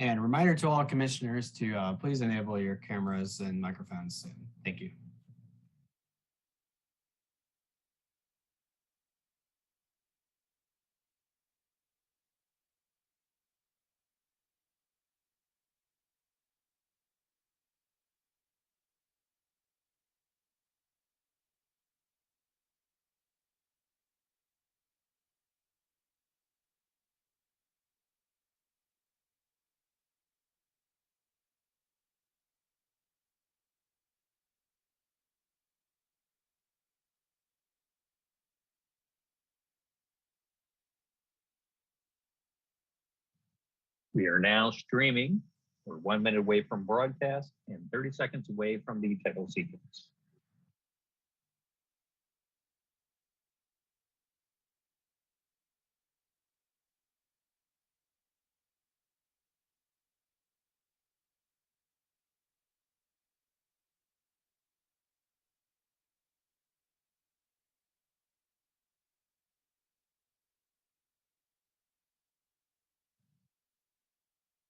And a reminder to all commissioners to please enable your cameras and microphones soon. Thank you. We are now streaming. We're 1 minute away from broadcast and 30 seconds away from the title sequence.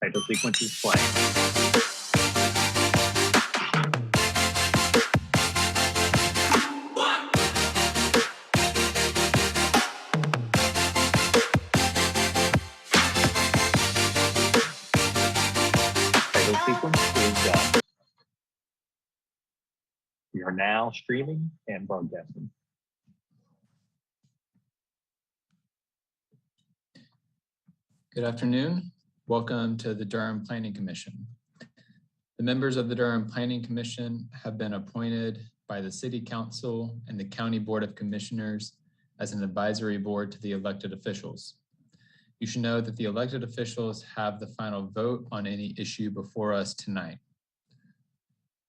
Title sequence is playing. Sequence is done. We are now streaming and broadcasting. Good afternoon. Welcome to the Durham Planning Commission. The members of the Durham Planning Commission have been appointed by the City Council and the County Board of Commissioners as an advisory board to the elected officials. You should know that the elected officials have the final vote on any issue before us tonight.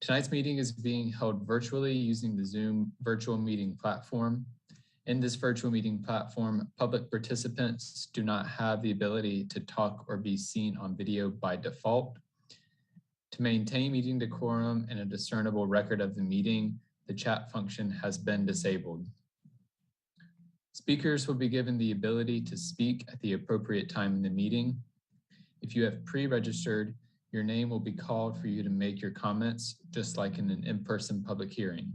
Tonight's meeting is being held virtually using the Zoom virtual meeting platform. In this virtual meeting platform, public participants do not have the ability to talk or be seen on video by default. To maintain meeting decorum and a discernible record of the meeting, the chat function has been disabled. Speakers will be given the ability to speak at the appropriate time in the meeting. If you have pre-registered, your name will be called for you to make your comments, just like in an in-person public hearing.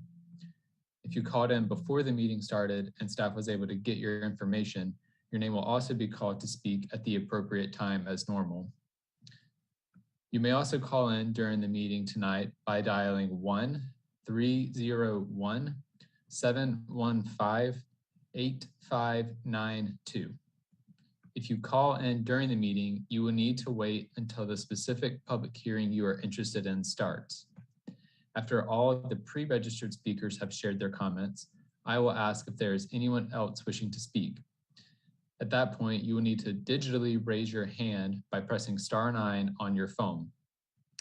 If you called in before the meeting started and staff was able to get your information, your name will also be called to speak at the appropriate time as normal. You may also call in during the meeting tonight by dialing 1-301-715-8592. If you call in during the meeting, you will need to wait until the specific public hearing you are interested in starts. After all of the pre-registered speakers have shared their comments, I will ask if there is anyone else wishing to speak. At that point, you will need to digitally raise your hand by pressing *9 on your phone.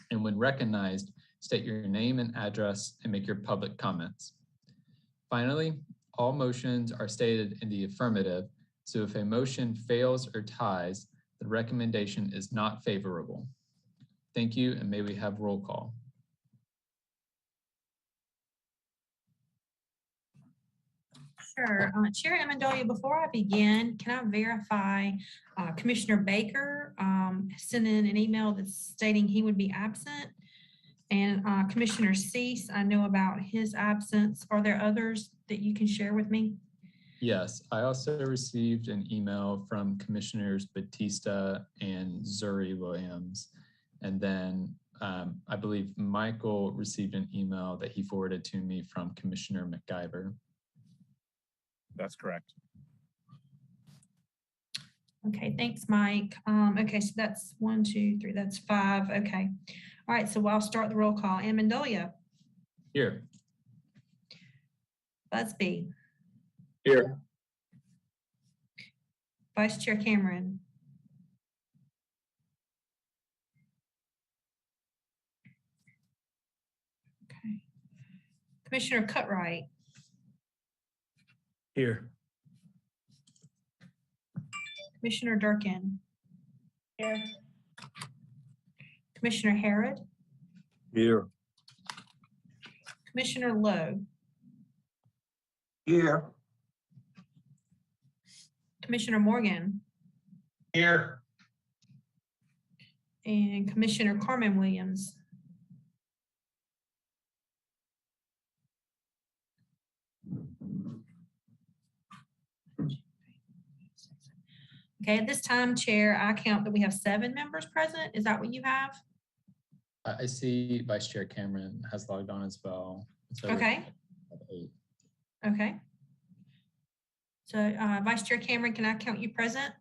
And when recognized, state your name and address and make your public comments. Finally, all motions are stated in the affirmative, so if a motion fails or ties, the recommendation is not favorable. Thank you, and may we have roll call. Sure. Chair Amendolia, before I begin, can I verify Commissioner Baker sent in an email that's stating he would be absent, and Commissioner Cease, I know about his absence. Are there others that you can share with me? Yes, I also received an email from Commissioners Batista and Zuri Williams, and then I believe Michael received an email that he forwarded to me from Commissioner McIver. That's correct. Okay, thanks, Mike. Okay, so that's 1, 2, 3, that's 5. Okay. All right, so I'll start the roll call. Amendolia. Here. Busby. Here. Vice Chair Cameron. Okay. Commissioner Cutright. Here. Commissioner Durkin. Here. Commissioner Harrod. Here. Commissioner Lowe. Here. Commissioner Morgan. Here. And Commissioner Carmen Williams. Okay, at this time, Chair, I count that we have 7 members present. Is that what you have? I see Vice Chair Cameron has logged on as well. So Okay. we have 8. Okay. So Vice Chair Cameron, can I count you present?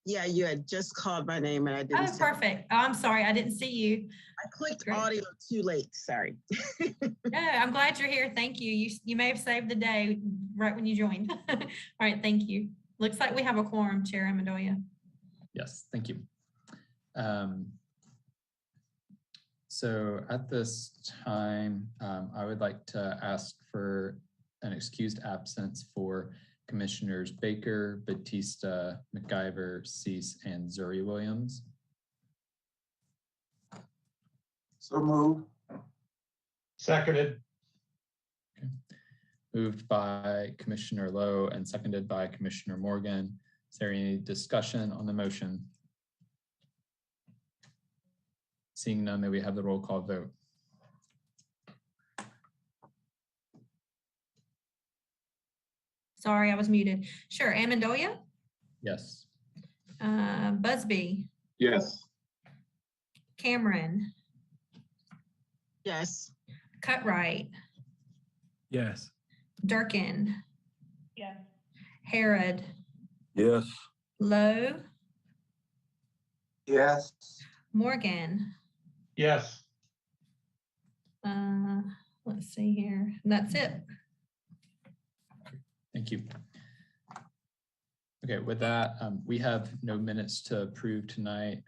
Yeah, you had just called my name and I didn't. Oh, perfect. Oh, I'm sorry, I didn't see you. I clicked Great. audio too late, sorry. No, I'm glad you're here. Thank you. You may have saved the day right when you joined. All right, thank you. Looks like we have a quorum, Chair Amendolia. Yes, thank you. So at this time, I would like to ask for an excused absence for Commissioners Baker, Batista, McIver, Cease, and Zuri Williams. So moved. Seconded. Moved by Commissioner Lowe and seconded by Commissioner Morgan. Is there any discussion on the motion? Seeing none, may we have the roll call vote? Sorry, I was muted. Sure, Amendolia, Yes. Busby, Yes. Cameron, Yes, Cutright, Yes. Durkin. Yes. Harrod, Yes. Lowe, Yes. Morgan. Yes. Let's see here. And that's it. Thank you. Okay, with that, we have no minutes to approve tonight.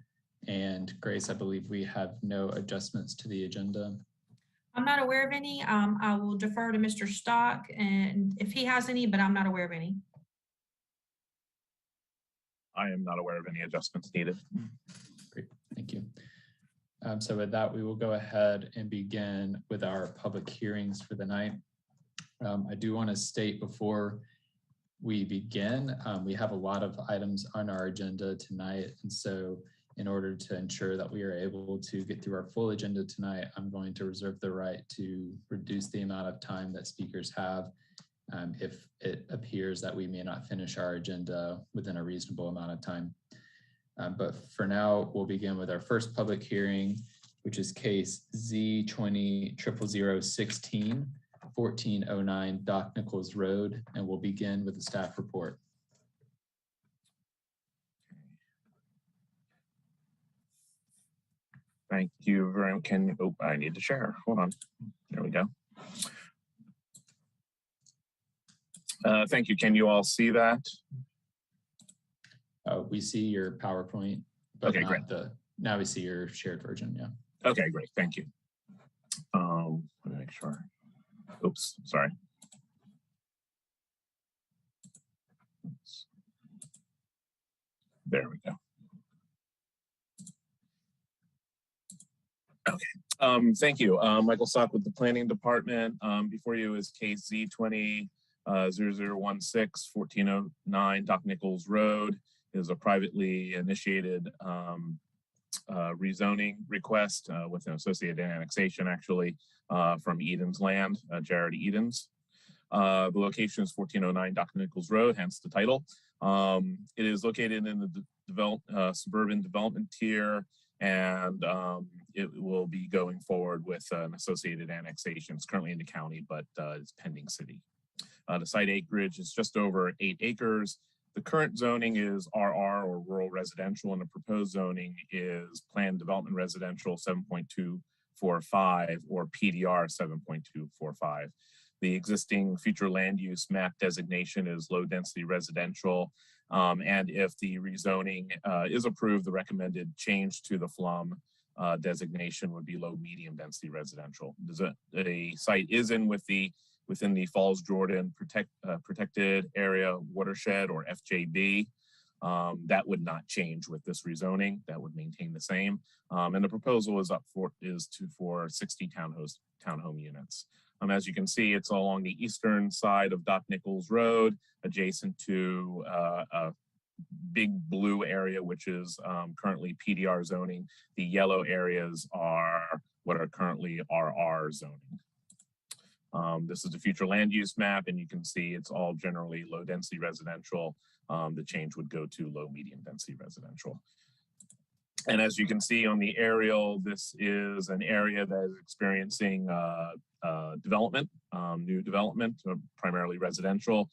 And Grace, I believe we have no adjustments to the agenda. I'm not aware of any. I will defer to Mr. Stock and if he has any, but I'm not aware of any. I am not aware of any adjustments needed. Great, thank you. So with that, we will go ahead and begin with our public hearings for the night. I do want to state before we begin, we have a lot of items on our agenda tonight. And so in order to ensure that we are able to get through our full agenda tonight, I'm going to reserve the right to reduce the amount of time that speakers have if it appears that we may not finish our agenda within a reasonable amount of time. But for now, we'll begin with our first public hearing, which is case Z20-00016, 1409 Doc Nichols Road, and we'll begin with the staff report. Thank you very much. Oh, I need to share. Hold on. There we go. Thank you. Can you all see that? We see your PowerPoint, but Okay, not great. now we see your shared version, yeah. Okay, great. Thank you. Let me make sure. Oops, sorry. Oops. There we go. Okay. Thank you. Michael Stock with the Planning Department. Before you is case Z20-0016, 1409 Doc Nichols Road. It is a privately initiated rezoning request with an associated annexation actually from Eden's land, Jared Eden's. The location is 1409 Doc Nichols Road, hence the title. It is located in the suburban development tier, and it will be going forward with an associated annexation. It's currently in the county, but it's pending city. The site acreage is just over 8 acres. The current zoning is RR or rural residential, and the proposed zoning is planned development residential 7.245 or PDR 7.245. The existing future land use map designation is low density residential. And if the rezoning is approved, the recommended change to the FLUM designation would be low medium density residential. The site is within the Falls Jordan protected area watershed or FJB. That would not change with this rezoning. That would maintain the same. And the proposal is for 60 townhome units. As you can see, it's along the eastern side of Doc Nichols Road, adjacent to big blue area, which is currently PDR zoning. The yellow areas are what are currently RR zoning. This is the future land use map, and you can see it's all generally low density residential. The change would go to low medium density residential. And as you can see on the aerial, this is an area that is experiencing development, new development, primarily residential.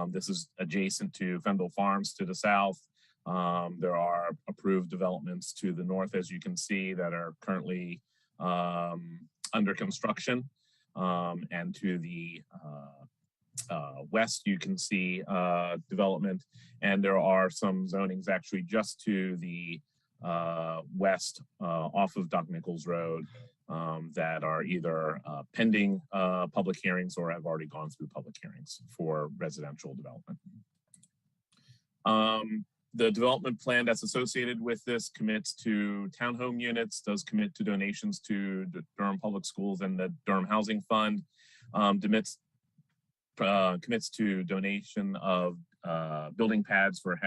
This is adjacent to Fendel Farms to the south. There are approved developments to the north, as you can see, that are currently under construction. And to the west, you can see development. And there are some zonings actually just to the west off of Doc Nichols Road that are either pending public hearings or have already gone through public hearings for residential development. The development plan that's associated with this commits to townhome units, does commit to donations to the Durham Public Schools and the Durham Housing Fund, commits to donation of building pads for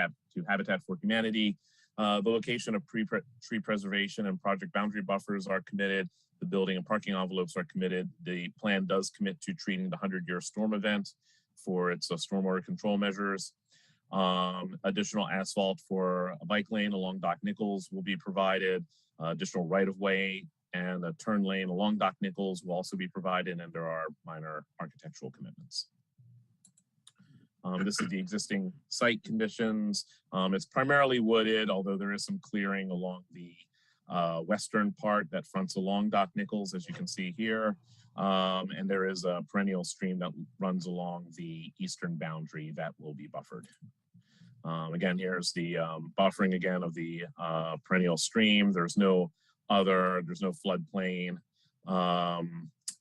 Habitat for Humanity. The location of tree preservation and project boundary buffers are committed. The building and parking envelopes are committed. The plan does commit to treating the 100-year storm event for its stormwater control measures. Additional asphalt for a bike lane along Doc Nichols will be provided. Additional right-of-way and a turn lane along Doc Nichols will also be provided, and there are minor architectural commitments. This is the existing site conditions. It's primarily wooded, although there is some clearing along the western part that fronts along Doc Nichols, as you can see here. And there is a perennial stream that runs along the eastern boundary that will be buffered. Again, here's the buffering again of the perennial stream. There's no floodplain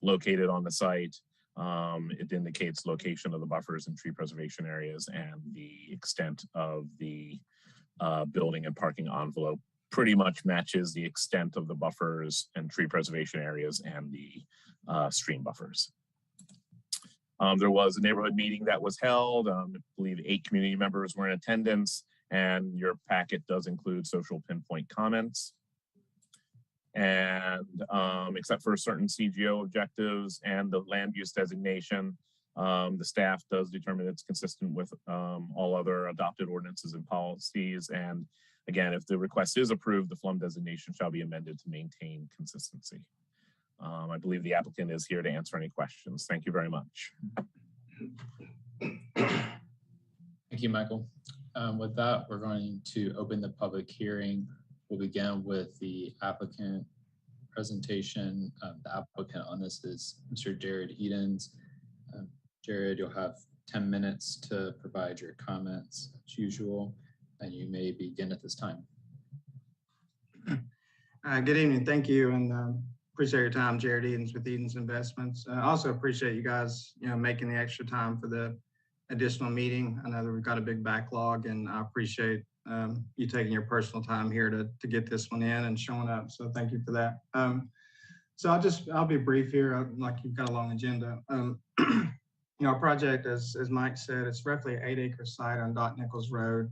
located on the site. It indicates location of the buffers and tree preservation areas, and the extent of the building and parking envelope pretty much matches the extent of the buffers and tree preservation areas and the stream buffers. There was a neighborhood meeting that was held. I believe 8 community members were in attendance, and your packet does include social pinpoint comments. And except for certain CGO objectives and the land use designation, the staff does determine it's consistent with all other adopted ordinances and policies. And again, if the request is approved, the FLUM designation shall be amended to maintain consistency. I believe the applicant is here to answer any questions. Thank you very much. Thank you, Michael. With that, we're going to open the public hearing. We'll begin with the applicant presentation. The applicant on this is Mr. Jared Edens. Jared, you'll have 10 minutes to provide your comments as usual, and you may begin at this time. Good evening. Thank you, and appreciate your time. Jared Edens with Edens Investments. I also appreciate you guys, making the extra time for the additional meeting. I know that we've got a big backlog, and I appreciate you taking your personal time here to get this one in and showing up. So thank you for that. So I'll be brief here, like you've got a long agenda. Our project, as Mike said, it's roughly an 8-acre site on Doc Nichols Road.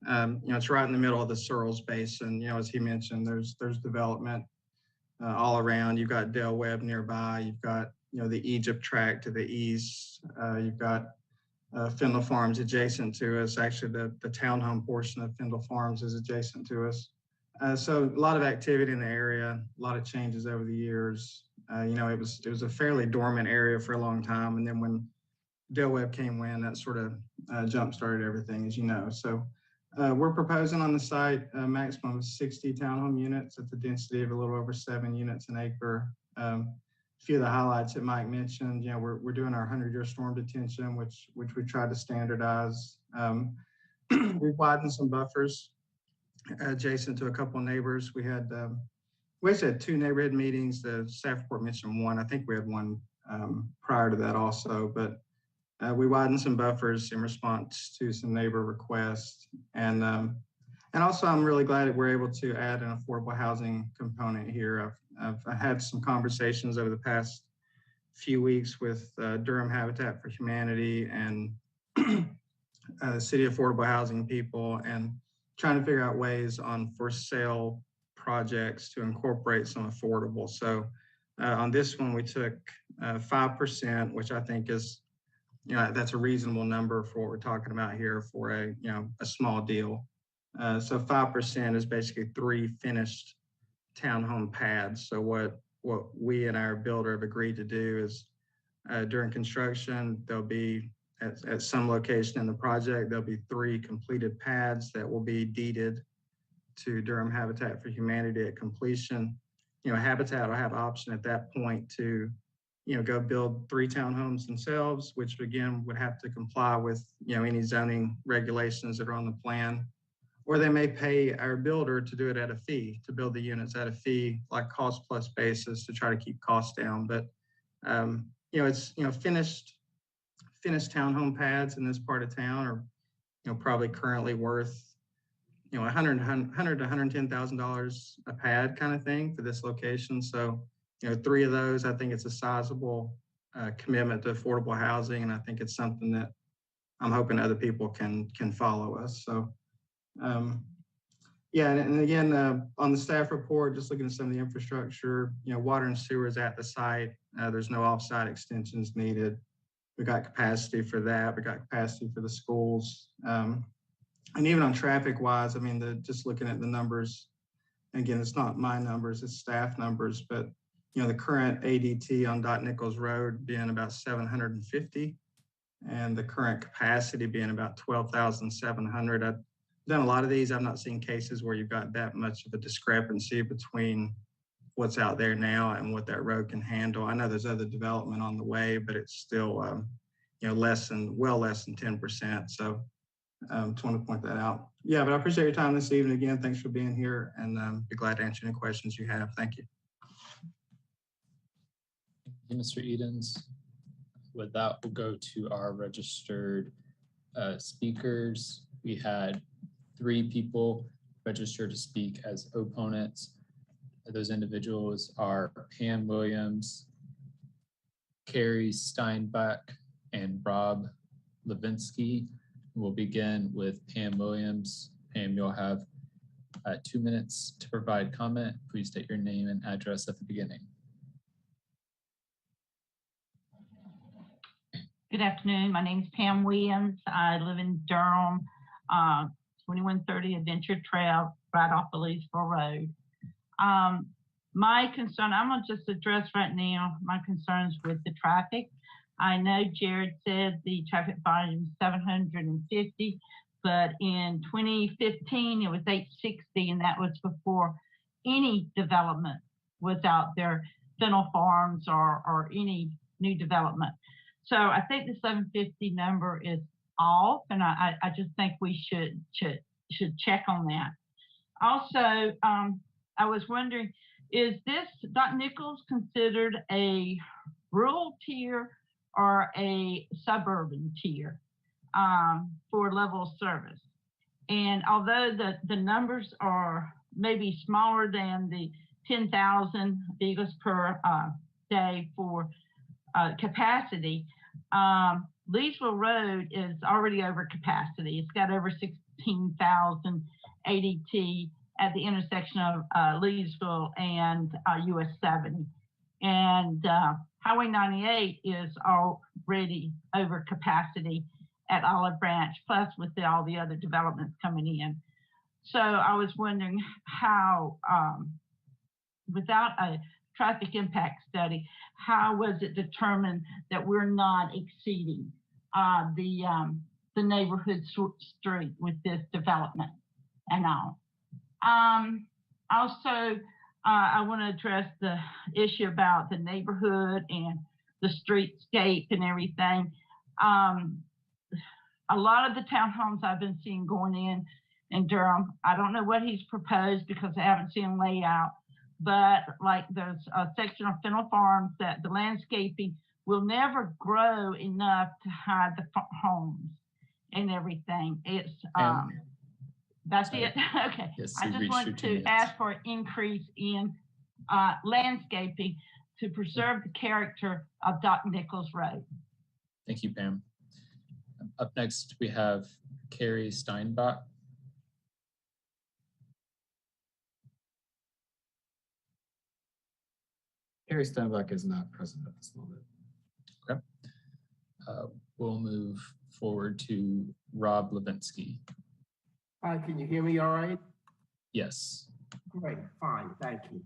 It's right in the middle of the Searles Basin. As he mentioned, there's development all around. You've got Del Webb nearby. You've got, the Egypt tract to the east. You've got Fendel Farms adjacent to us. Actually, the townhome portion of Fendel Farms is adjacent to us. So a lot of activity in the area, a lot of changes over the years. It was a fairly dormant area for a long time. And then when Del Webb came in, that sort of jump-started everything, as you know. So we're proposing on the site a maximum of 60 townhome units at the density of a little over 7 units an acre. A few of the highlights that Mike mentioned, we're doing our 100-year storm detention, which we tried to standardize. We've widened some buffers adjacent to a couple of neighbors. We actually had 2 neighborhood meetings. The staff report mentioned one. I think we had one prior to that also, but we widened some buffers in response to some neighbor requests. And also I'm really glad that we're able to add an affordable housing component here. I've had some conversations over the past few weeks with Durham Habitat for Humanity and city affordable housing people and trying to figure out ways on for sale projects to incorporate some affordable. So on this one, we took 5%, which I think is, that's a reasonable number for what we're talking about here for a small deal. So 5% is basically 3 finished townhome pads. So what we and our builder have agreed to do is during construction, there'll be at some location in the project, there'll be 3 completed pads that will be deeded to Durham Habitat for Humanity at completion. Habitat will have option at that point to, go build 3 townhomes themselves, which again would have to comply with, any zoning regulations that are on the plan. Or they may pay our builder to do it at a fee, to build the units at a fee, like cost plus basis to try to keep costs down. But, it's, finished townhome pads in this part of town are, probably currently worth, $100 to $110,000 a pad kind of thing for this location. So, 3 of those, I think it's a sizable commitment to affordable housing. And I think it's something that I'm hoping other people can follow us. So, yeah, and again, on the staff report, just looking at some of the infrastructure, water and sewer is at the site. There's no off-site extensions needed. We got capacity for that. We got capacity for the schools. And even on traffic wise, I mean, just looking at the numbers, again, it's not my numbers, it's staff numbers, but the current ADT on Nichols Road being about 750 and the current capacity being about 12,700. I've done a lot of these. I've not seen cases where you've got that much of a discrepancy between what's out there now and what that road can handle. I know there's other development on the way, but it's still, well less than 10%. So just want to point that out. Yeah, but I appreciate your time this evening. Again, thanks for being here, and be glad to answer any questions you have. Thank you. Thank you, Mr. Edens. With that, we'll go to our registered speakers. We had 3 people registered to speak as opponents. Those individuals are Pam Williams, Carrie Steinbach, and Rob Levinsky. We'll begin with Pam Williams. Pam, you'll have 2 minutes to provide comment. Please state your name and address at the beginning. Good afternoon. My name is Pam Williams. I live in Durham, 2130 Adventure Trail, right off the Leesville Road. My concern, I'm going to just address right now my concerns with the traffic. I know Jared said the traffic volume is 750, but in 2015 it was 860, and that was before any development was out there, fennel farms or any new development. So I think the 750 number is off, and I just think we should check on that. Also, I was wondering, is this Nichols considered a rural tier or a suburban tier for level of service? And although the numbers are maybe smaller than the 10,000 vehicles per day for capacity, Leesville Road is already over capacity. It's got over 16,000 ADT at the intersection of Leesville and US 70. And Highway 98 is already over capacity at Olive Branch, plus with all the other developments coming in. So I was wondering how, without a traffic impact study, how was it determined that we're not exceeding the neighborhood street with this development and all? Also, I want to address the issue about the neighborhood and the streetscape and everything. A lot of the townhomes I've been seeing going in Durham, I don't know what he's proposed because I haven't seen layout, but like there's a section of Fennel Farms that the landscaping will never grow enough to hide the homes and everything. It's that's sorry. it. Okay. Yes, I just want to ask for an increase in landscaping to preserve the character of Nichols Road. Thank you, Pam. Up next, we have Carrie Steinbach. Carrie Steinbach is not present at this moment. Okay. We'll move forward to Rob Levinsky. Hi, can you hear me all right? Yes. Great, fine, thank you.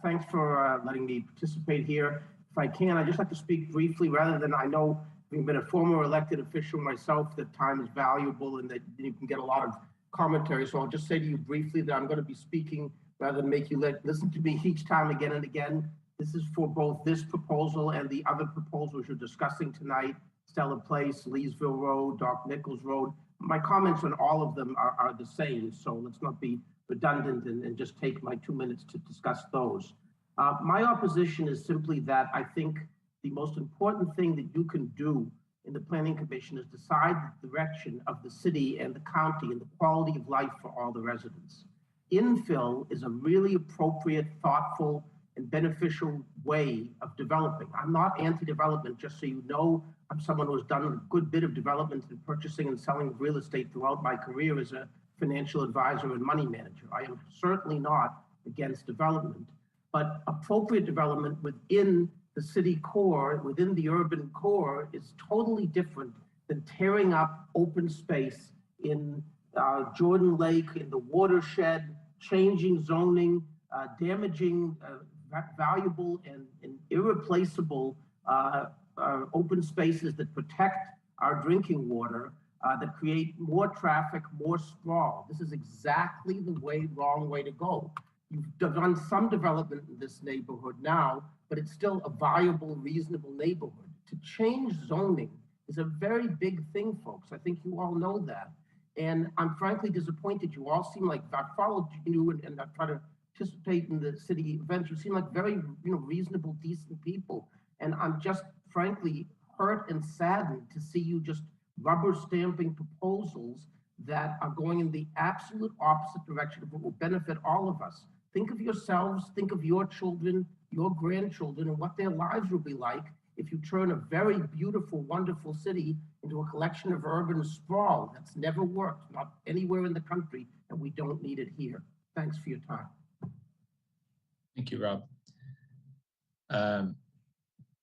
Thanks for letting me participate here. If I can, I'd just like to speak briefly rather than, I know having been a former elected official myself, that time is valuable and that you can get a lot of commentary. So I'll just say to you briefly that I'm going to be speaking rather than make you listen to me each time again and again. This is for both this proposal and the other proposals you're discussing tonight, Stella Place, Leesville Road, Doc Nichols Road. My comments on all of them are the same, so let's not be redundant and just take my 2 minutes to discuss those. My opposition is simply that I think the most important thing that you can do in the Planning Commission is decide the direction of the city and the county and the quality of life for all the residents. Infill is a really appropriate, thoughtful, and beneficial way of developing. I'm not anti-development, just so you know. I'm someone who has done a good bit of development and purchasing and selling real estate throughout my career as a financial advisor and money manager. I am certainly not against development, but appropriate development within the city core, within the urban core, is totally different than tearing up open space in Jordan Lake, in the Watershed, changing zoning, damaging valuable and irreplaceable open spaces that protect our drinking water, that create more traffic, more sprawl. This is exactly the wrong way to go. You've done some development in this neighborhood now, but it's still a viable, reasonable neighborhood. To change zoning is a very big thing, folks. I think you all know that. And I'm frankly disappointed. You all seem like, I followed you and I've tried to participate in the city events. You seem like very, reasonable, decent people. And I'm just frankly hurt and saddened to see you just rubber stamping proposals that are going in the absolute opposite direction of what will benefit all of us. Think of yourselves, think of your children, your grandchildren, and what their lives will be like if you turn a very beautiful, wonderful city into a collection of urban sprawl. That's never worked, not anywhere in the country, and we don't need it here. Thanks for your time. Thank you, Rob.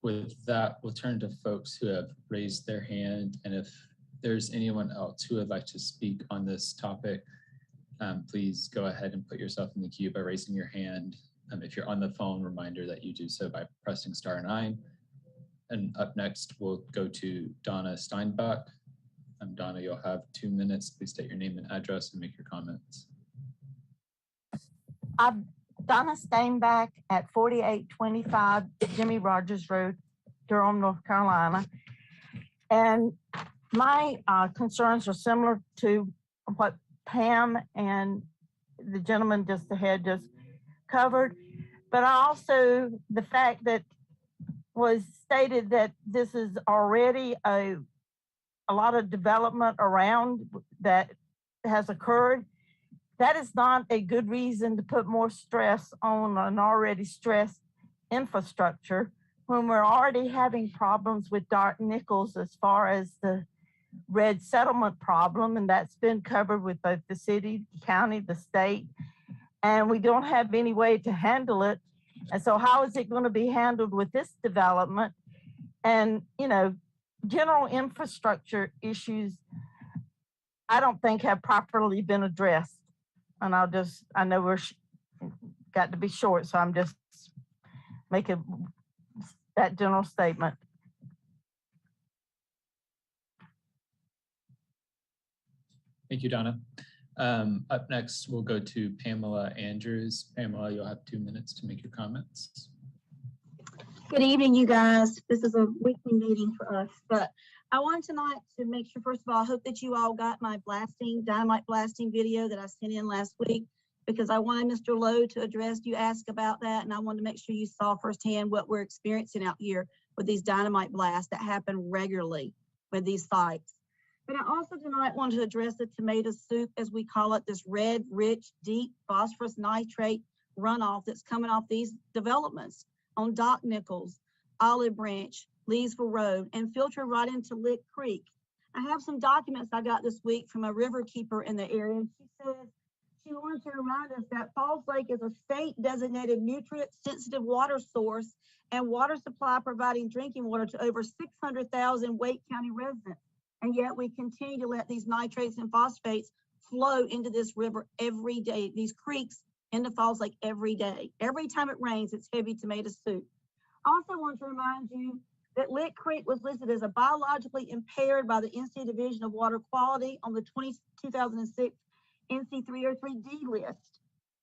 With that, we'll turn to folks who have raised their hand. And if there's anyone else who would like to speak on this topic, please go ahead and put yourself in the queue by raising your hand. If you're on the phone, reminder that you do so by pressing *9. And up next, we'll go to Donna Steinbach. Donna, you'll have 2 minutes. Please state your name and address and make your comments. I'm Donna Steinbach at 4825 Jimmy Rogers Road, Durham, North Carolina. And my concerns are similar to what Pam and the gentleman just ahead just covered. But also the fact that was stated that this is already a lot of development around that has occurred. That is not a good reason to put more stress on an already stressed infrastructure when we're already having problems with Doc Nichols as far as the red settlement problem, and that's been covered with both the city, the county, the state, and we don't have any way to handle it. And so how is it going to be handled with this development? And, general infrastructure issues, I don't think have properly been addressed. And I know we're got to be short, so I'm just making that general statement. Thank you, Donna. Up next, we'll go to Pamela Andrews. Pamela, you'll have 2 minutes to make your comments. Good evening, you guys. This is a weekly meeting for us, but I want tonight to make sure, first of all, I hope that you all got my dynamite blasting video that I sent in last week, because I wanted Mr. Lowe to address, you asked about that, and I wanted to make sure you saw firsthand what we're experiencing out here with these dynamite blasts that happen regularly with these sites. But I also tonight want to address the tomato soup, as we call it, this red, rich, deep phosphorus nitrate runoff that's coming off these developments on Doc Nichols, Olive Branch, Leesville Road, and filter right into Lick Creek. I have some documents I got this week from a river keeper in the area. She says she wanted to remind us that Falls Lake is a state designated nutrient sensitive water source and water supply providing drinking water to over 600,000 Wake County residents. And yet we continue to let these nitrates and phosphates flow into this river every day, these creeks into Falls Lake every day. Every time it rains, it's heavy tomato soup. I also want to remind you that Lick Creek was listed as a biologically impaired by the NC Division of Water Quality on the 2006 NC 303D list.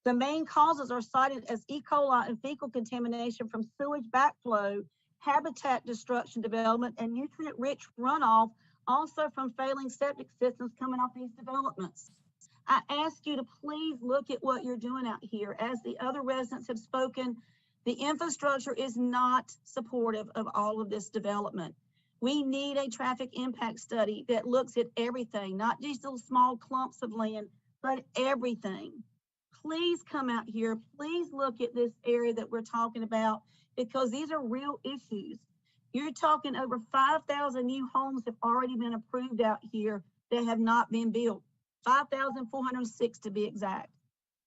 The main causes are cited as E. coli and fecal contamination from sewage backflow, habitat destruction development, and nutrient-rich runoff, also from failing septic systems coming off these developments. I ask you to please look at what you're doing out here. As the other residents have spoken, the infrastructure is not supportive of all of this development. We need a traffic impact study that looks at everything, not just little small clumps of land, but everything. Please come out here. Please look at this area that we're talking about, because these are real issues. You're talking over 5,000 new homes have already been approved out here that have not been built. 5,406 to be exact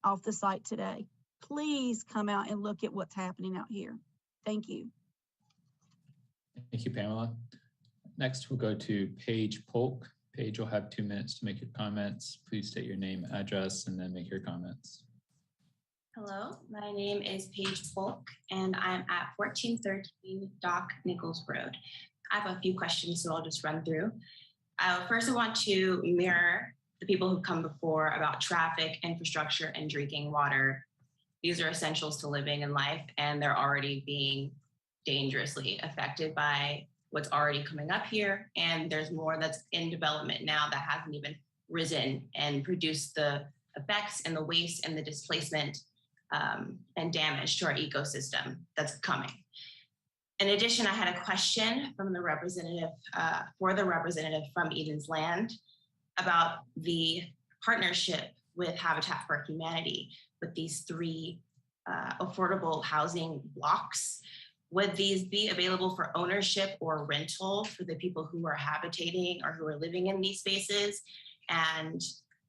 off the site today. Please come out and look at what's happening out here. Thank you. Thank you, Pamela. Next, we'll go to Paige Polk. Paige, you'll have 2 minutes to make your comments. Please state your name, address, and then make your comments. Hello, my name is Paige Polk, and I'm at 1413 Dock Nichols Road. I have a few questions, so I'll just run through. First, I want to mirror the people who've come before about traffic, infrastructure, and drinking water. These are essentials to living in life, and they're already being dangerously affected by what's already coming up here. And there's more that's in development now that hasn't even risen and produced the effects and the waste and the displacement and damage to our ecosystem that's coming. In addition, I had a question from the representative, from Eden's Land about the partnership with Habitat for Humanity with these 3 affordable housing blocks. Would these be available for ownership or rental for the people who are habitating or who are living in these spaces? And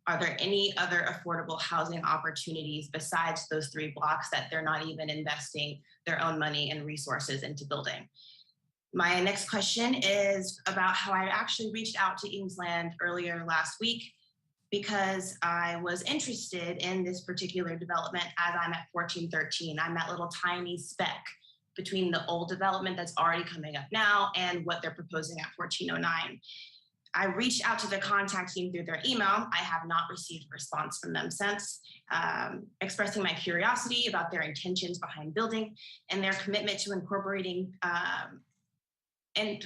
are there any other affordable housing opportunities besides those 3 blocks that they're not even investing their own money and resources into building? My next question is about how I actually reached out to Eden's Land earlier last week because I was interested in this particular development as I'm at 1413. I'm that little tiny speck between the old development that's already coming up now and what they're proposing at 1409. I reached out to the contact team through their email. I have not received a response from them since, expressing my curiosity about their intentions behind building and their commitment to incorporating and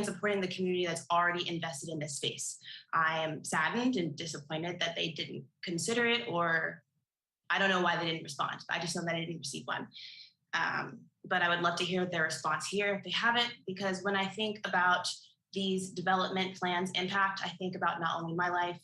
supporting the community that's already invested in this space. I am saddened and disappointed that they didn't consider it, or I don't know why they didn't respond. I just know that I didn't receive one. But I would love to hear their response here if they have it, because when I think about these development plans impact, I think about not only my life,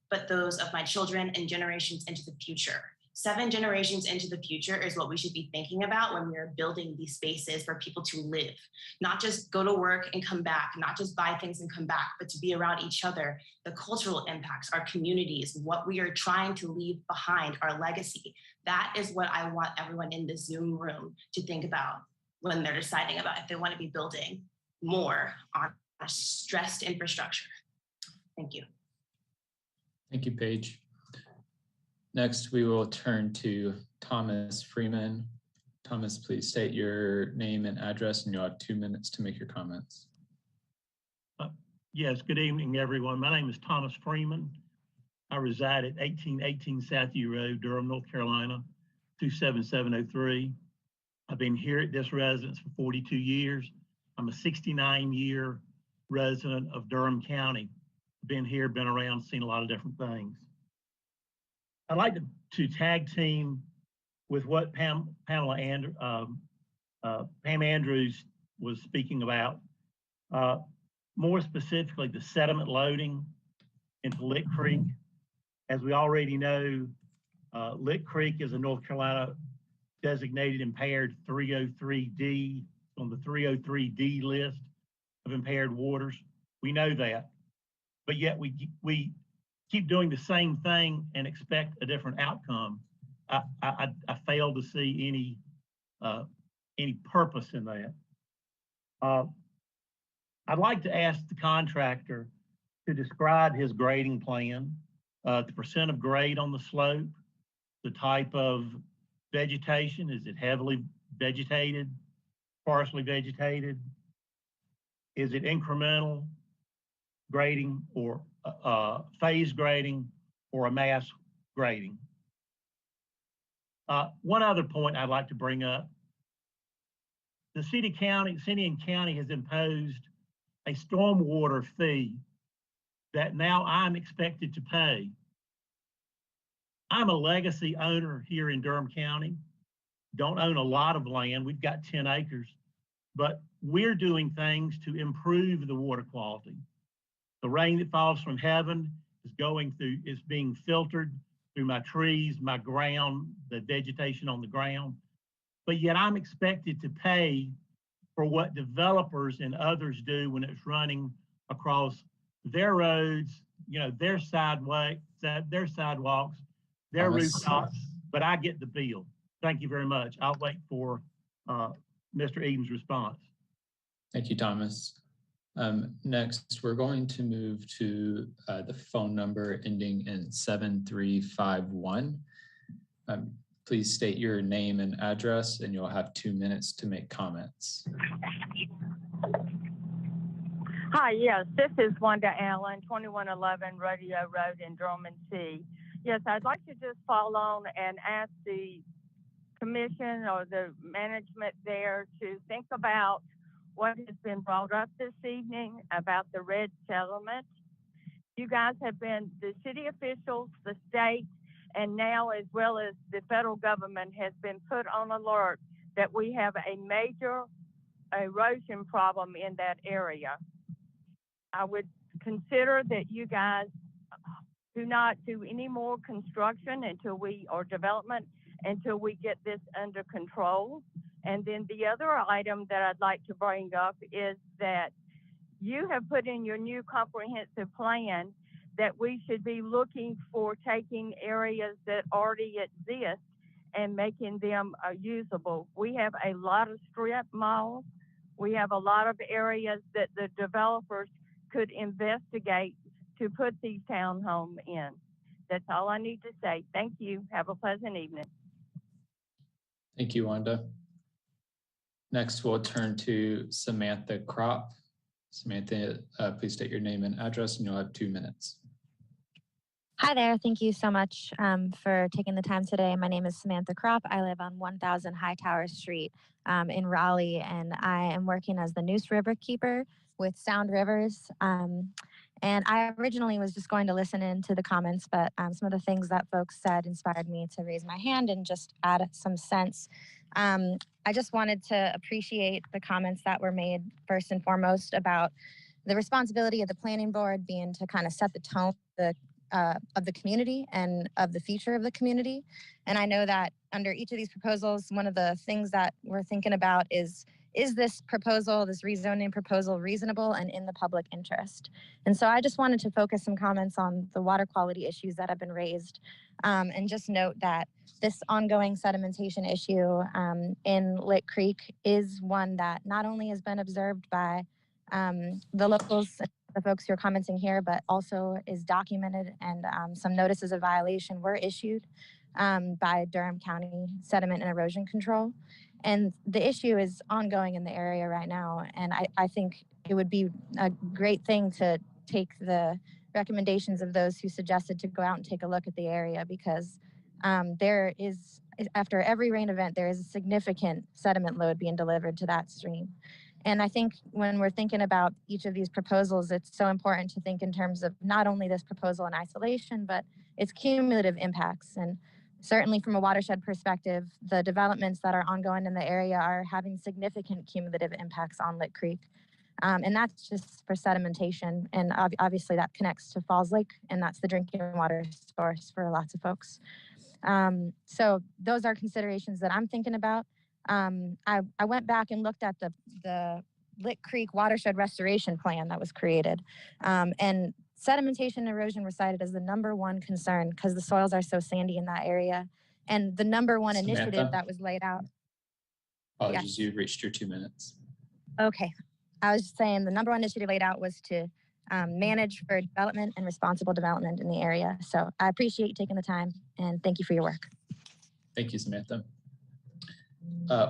but those of my children and generations into the future. 7 generations into the future is what we should be thinking about when we're building these spaces for people to live, not just go to work and come back, not just buy things and come back, but to be around each other, the cultural impacts, our communities, what we are trying to leave behind, our legacy. That is what I want everyone in the Zoom room to think about when they're deciding about if they want to be building more on a stressed infrastructure. Thank you. Thank you, Paige. Next, we will turn to Thomas Freeman. Thomas, please state your name and address, and you'll have 2 minutes to make your comments. Yes, good evening, everyone. My name is Thomas Freeman. I reside at 1818 Southview Road, Durham, North Carolina, 27703. I've been here at this residence for 42 years. I'm a 69-year resident of Durham County. Been here, been around, seen a lot of different things. I'd like to tag team with what Pamela Andrews was speaking about. More specifically, the sediment loading into Lick Creek. As we already know, Lick Creek is a North Carolina designated impaired 303D, on the 303D list of impaired waters. We know that. but yet we keep doing the same thing and expect a different outcome. I fail to see any purpose in that. I'd like to ask the contractor to describe his grading plan, the percent of grade on the slope, the type of vegetation. Is it heavily vegetated, sparsely vegetated? Is it incremental grading or phase grading or a mass grading? One other point I'd like to bring up. The city and county has imposed a stormwater fee that now I'm expected to pay. I'm a legacy owner here in Durham County. Don't own a lot of land. We've got 10 acres, but we're doing things to improve the water quality. The rain that falls from heaven is being filtered through my trees, my ground, the vegetation on the ground. But yet I'm expected to pay for what developers and others do when it's running across their roads, their sidewalks, their rooftops, but I get the bill. Thank you very much. I'll wait for Mr. Eden's response. Thank you, Thomas. Next, we're going to move to the phone number ending in 7351. Please state your name and address, and you'll have 2 minutes to make comments. Hi, yes, this is Wanda Allen, 2111 Rodeo Road in Durham C. Yes, I'd like to just follow on and ask the commission or the management there to think about what has been brought up this evening about the red settlement. You guys have been, the city officials, the state, and now as well as the federal government has been put on alert that we have a major erosion problem in that area. I would consider that you guys do not do any more construction or development until we get this under control. And then the other item that I'd like to bring up is that you have put in your new comprehensive plan that we should be looking for taking areas that already exist and making them usable. We have a lot of strip malls. We have a lot of areas that the developers could investigate to put these townhomes in. That's all I need to say. Thank you. Have a pleasant evening. Thank you, Wanda. Next, we'll turn to Samantha Kropp. Samantha, please state your name and address, and you'll have 2 minutes. Hi there. Thank you so much for taking the time today. My name is Samantha Kropp. I live on 1000 Hightower Street in Raleigh, and I am working as the Neuse River Keeper with Sound Rivers. And I originally was just going to listen in to the comments, but some of the things that folks said inspired me to raise my hand and just add some sense. I just wanted to appreciate the comments that were made first and foremost about the responsibility of the planning board being to kind of set the tone of the community and of the future of the community. And I know that under each of these proposals, one of the things that we're thinking about is this proposal, this rezoning proposal, reasonable and in the public interest? And so I just wanted to focus some comments on the water quality issues that have been raised, and just note that this ongoing sedimentation issue in Lick Creek is one that not only has been observed by the locals, the folks who are commenting here, but also is documented, and some notices of violation were issued by Durham County Sediment and Erosion Control. And the issue is ongoing in the area right now. And I think it would be a great thing to take the recommendations of those who suggested to go out and take a look at the area, because there is, after every rain event, there is a significant sediment load being delivered to that stream. And I think when we're thinking about each of these proposals, it's so important to think in terms of not only this proposal in isolation, but its cumulative impacts. And certainly from a watershed perspective, the developments that are ongoing in the area are having significant cumulative impacts on Lick Creek. And that's just for sedimentation. And obviously that connects to Falls Lake, and that's the drinking water source for lots of folks. So those are considerations that I'm thinking about. I went back and looked at the Lick Creek Watershed Restoration Plan that was created. And sedimentation and erosion were cited as the #1 concern because the soils are so sandy in that area. And the #1 initiative Samantha? that was laid out. Apologies, you've reached your 2 minutes. Okay. I was just saying the #1 initiative laid out was to manage for development and responsible development in the area. So I appreciate you taking the time and thank you for your work. Thank you, Samantha.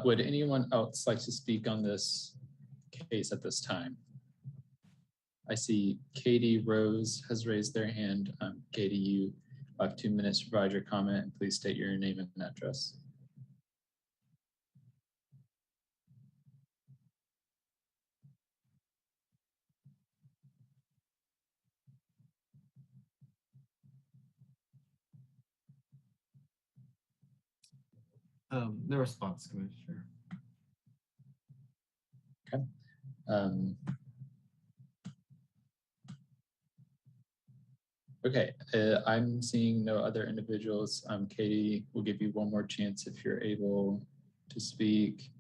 Would anyone else like to speak on this case at this time? I see Katie Rose has raised their hand. Katie, you have 2 minutes to provide your comment, and please state your name and address. The response, Commissioner. Okay. Okay, I'm seeing no other individuals. Katie, we'll give you one more chance if you're able to speak.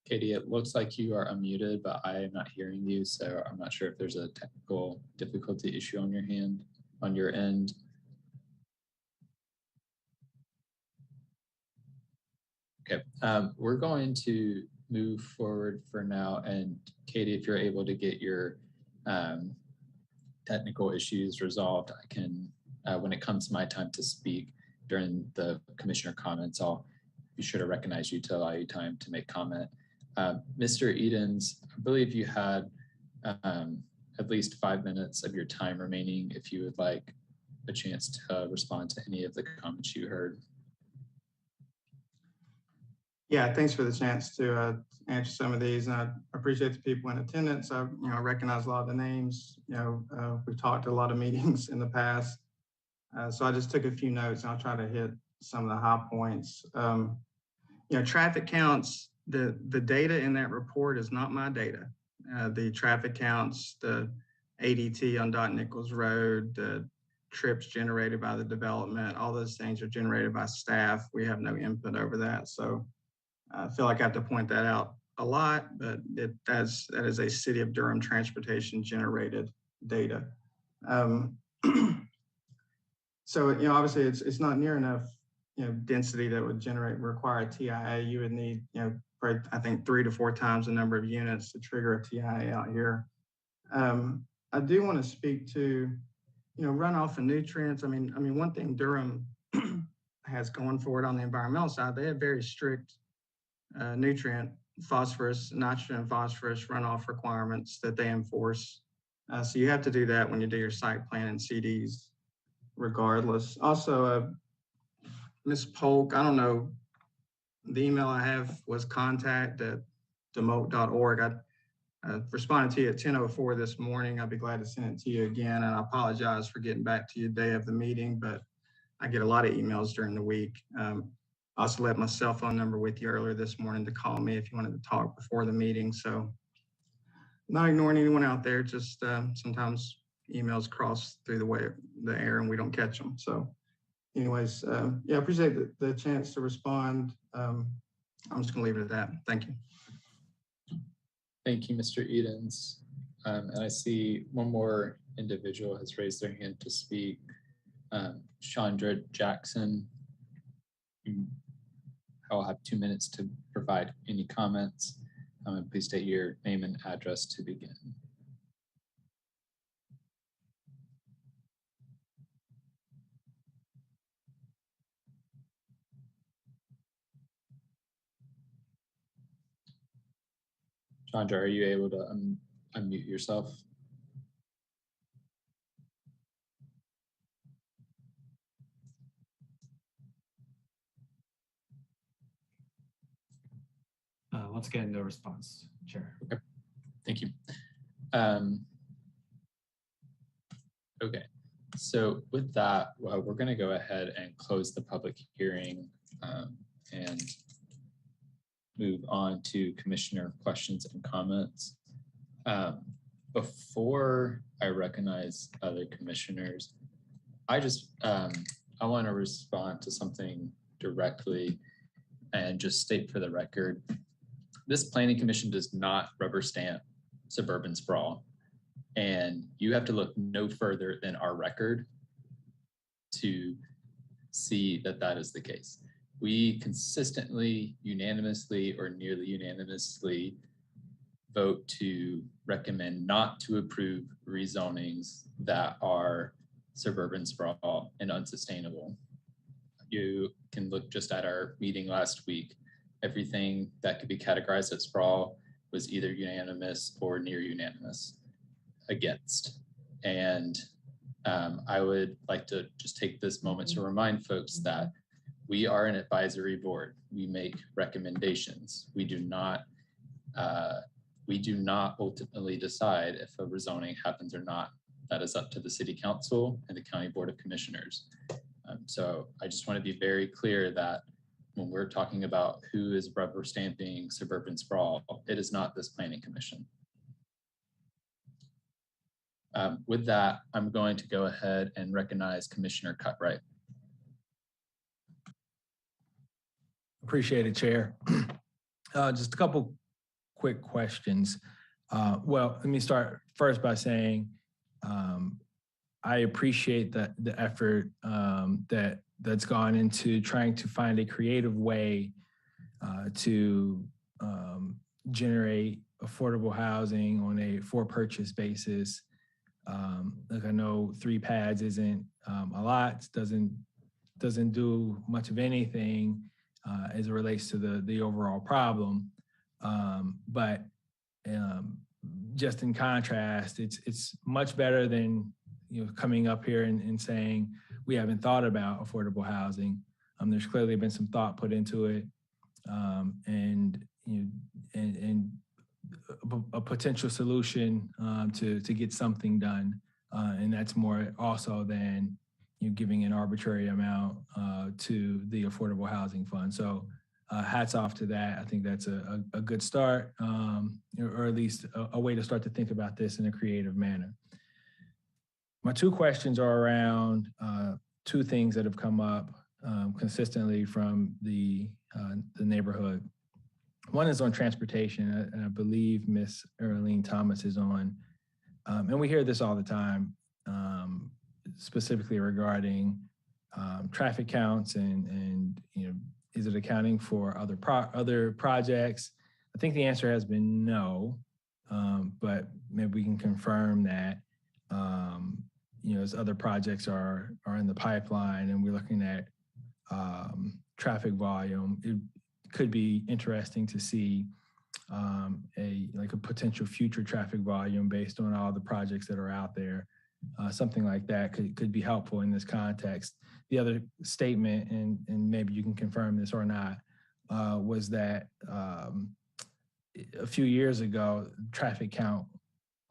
Katie, it looks like you are unmuted, but I am not hearing you, so I'm not sure if there's a technical difficulty issue on your end. Okay, we're going to move forward for now, and Katie, if you're able to get your technical issues resolved, I can, when it comes my time to speak during the commissioner comments, I'll be sure to recognize you to allow you time to make comment. Mr. Edens, I believe you had at least 5 minutes of your time remaining if you would like a chance to respond to any of the comments you heard. Yeah, thanks for the chance to answer some of these. And I appreciate the people in attendance. I recognize a lot of the names. We've talked to a lot of meetings in the past. So I just took a few notes and I'll try to hit some of the high points. Traffic counts, the data in that report is not my data. The traffic counts, the ADT on Dot Nichols Road, the trips generated by the development, all those things are generated by staff. We have no input over that. So I feel like I have to point that out a lot, but that is a City of Durham transportation generated data. So obviously it's not near enough density that would require a TIA. You would need probably, I think 3 to 4 times the number of units to trigger a TIA out here. I do want to speak to runoff and nutrients. I mean one thing Durham has going for it on the environmental side, they have very strict nutrient, phosphorus, nitrogen, phosphorus runoff requirements that they enforce. So you have to do that when you do your site plan and CDs regardless. Also, Ms. Polk, I don't know, the email I have was contact@demote.org. I responded to you at 10:04 this morning. I'd be glad to send it to you again. And I apologize for getting back to you the day of the meeting, but I get a lot of emails during the week. I also left my cell phone number with you earlier this morning to call me if you wanted to talk before the meeting. So not ignoring anyone out there, just sometimes emails cross through the air and we don't catch them. So anyways, yeah, I appreciate the chance to respond. I'm just gonna leave it at that. Thank you. Thank you, Mr. Edens. And I see one more individual has raised their hand to speak. Chandra Jackson. I'll have 2 minutes to provide any comments. Please state your name and address to begin. Chandra, are you able to unmute yourself? Once again, no response, Chair. Okay, thank you. Okay, so with that, we're going to go ahead and close the public hearing and move on to commissioner questions and comments. Before I recognize other commissioners, I want to respond to something directly and just state for the record this planning commission does not rubber stamp suburban sprawl. And you have to look no further than our record to see that that is the case. We consistently, unanimously, or nearly unanimously vote to recommend not to approve rezonings that are suburban sprawl and unsustainable. You can look just at our meeting last week. Everything that could be categorized as sprawl was either unanimous or near unanimous against. And I would like to just take this moment to remind folks that we are an advisory board. We make recommendations. We do not ultimately decide if a rezoning happens or not. That is up to the city council and the county board of commissioners. So I just want to be very clear that when we're talking about who is rubber stamping suburban sprawl, it is not this planning commission. With that, I'm going to go ahead and recognize Commissioner Cutright. Appreciate it, Chair. Just a couple quick questions. Well, let me start first by saying I appreciate the effort that's gone into trying to find a creative way to generate affordable housing on a for purchase basis. Like I know 3 pads isn't a lot, doesn't do much of anything as it relates to the overall problem. But just in contrast, it's much better than coming up here and saying we haven't thought about affordable housing. There's clearly been some thought put into it, and a potential solution to get something done, and that's more also than giving an arbitrary amount to the Affordable Housing Fund. So hats off to that. I think that's a good start, or at least a way to start to think about this in a creative manner. My 2 questions are around 2 things that have come up consistently from the neighborhood. One is on transportation, and I believe Miss Earlene Thomas is on. And we hear this all the time, specifically regarding traffic counts and is it accounting for other projects? I think the answer has been no, but maybe we can confirm that as other projects are in the pipeline and we're looking at traffic volume, it could be interesting to see a potential future traffic volume based on all the projects that are out there. Something like that could be helpful in this context. The other statement, and maybe you can confirm this or not, was that a few years ago, traffic count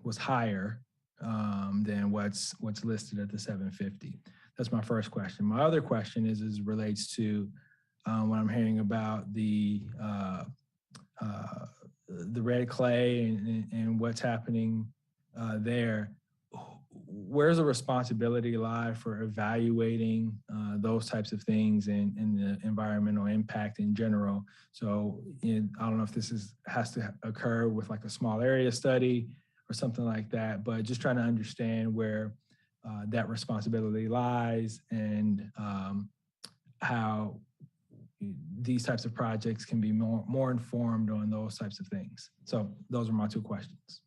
was higher than what's listed at the 750. That's my first question. My other question is relates to what I'm hearing about the red clay and what's happening there. Where's the responsibility lie for evaluating those types of things and the environmental impact in general? So I don't know if this has to occur with like a small area study or something like that, but just trying to understand where that responsibility lies and how these types of projects can be more informed on those types of things. So those are my 2 questions.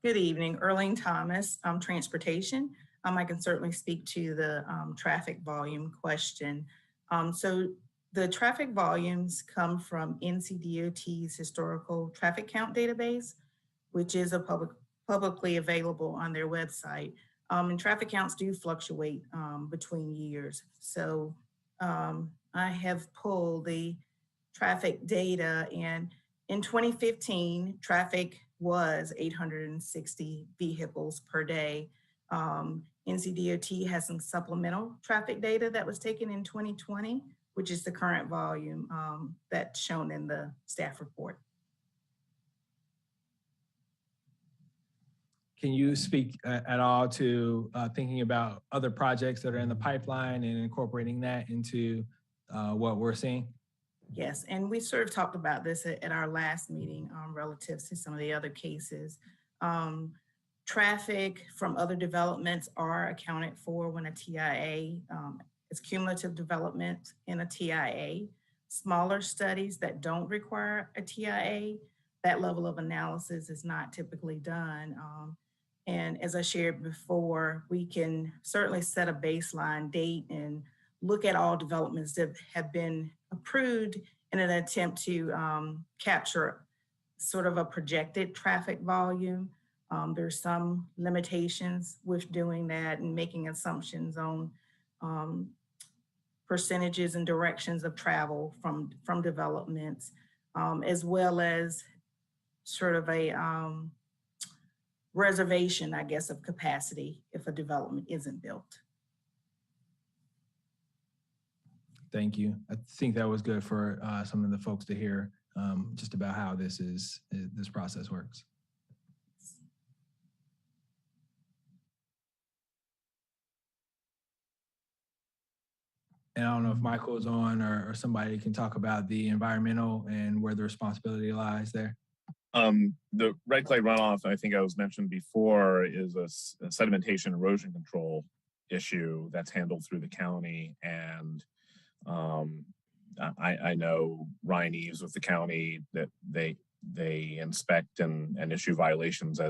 Good evening, Earlene Thomas, Transportation. I can certainly speak to the traffic volume question. So the traffic volumes come from NCDOT's historical traffic count database, which is a publicly available on their website. And traffic counts do fluctuate between years. So I have pulled the traffic data, and in 2015, traffic was 860 vehicles per day. NCDOT has some supplemental traffic data that was taken in 2020, which is the current volume that's shown in the staff report. Can you speak at all to thinking about other projects that are in the pipeline and incorporating that into what we're seeing? Yes, and we sort of talked about this at our last meeting relative to some of the other cases. Traffic from other developments are accounted for when a TIA is cumulative development in a TIA. Smaller studies that don't require a TIA, that level of analysis is not typically done. And as I shared before, we can certainly set a baseline date and look at all developments that have been approved in an attempt to capture sort of a projected traffic volume. There's some limitations with doing that and making assumptions on percentages and directions of travel from developments, as well as sort of a reservation, I guess, of capacity if a development isn't built. Thank you. I think that was good for some of the folks to hear just about how this process works. And I don't know if Michael is on or somebody can talk about the environmental and where the responsibility lies there. The red clay runoff, I think I was mentioned before, is a sedimentation erosion control issue that's handled through the county. And I know Ryan Eves with the county that they inspect and issue violations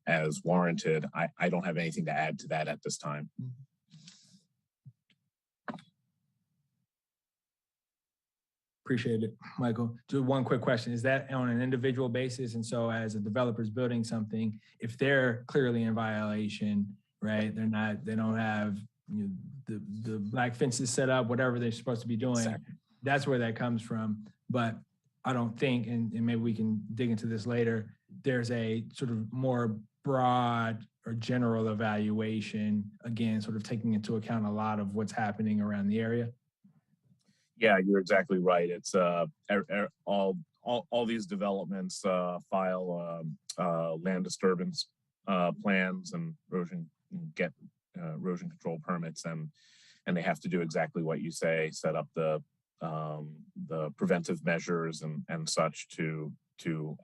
as warranted. I don't have anything to add to that at this time. Appreciate it, Michael. Just one quick question. Is that on an individual basis? And so as a developer's building something, if they're clearly in violation, right? They don't have the black fences set up, whatever they're supposed to be doing. Exactly. That's where that comes from. But I don't think, and maybe we can dig into this later, there's a sort of more broad or general evaluation, again, sort of taking into account a lot of what's happening around the area. Yeah, you're exactly right. It's all these developments file land disturbance plans and get erosion control permits, and they have to do exactly what you say, set up the preventive measures and such to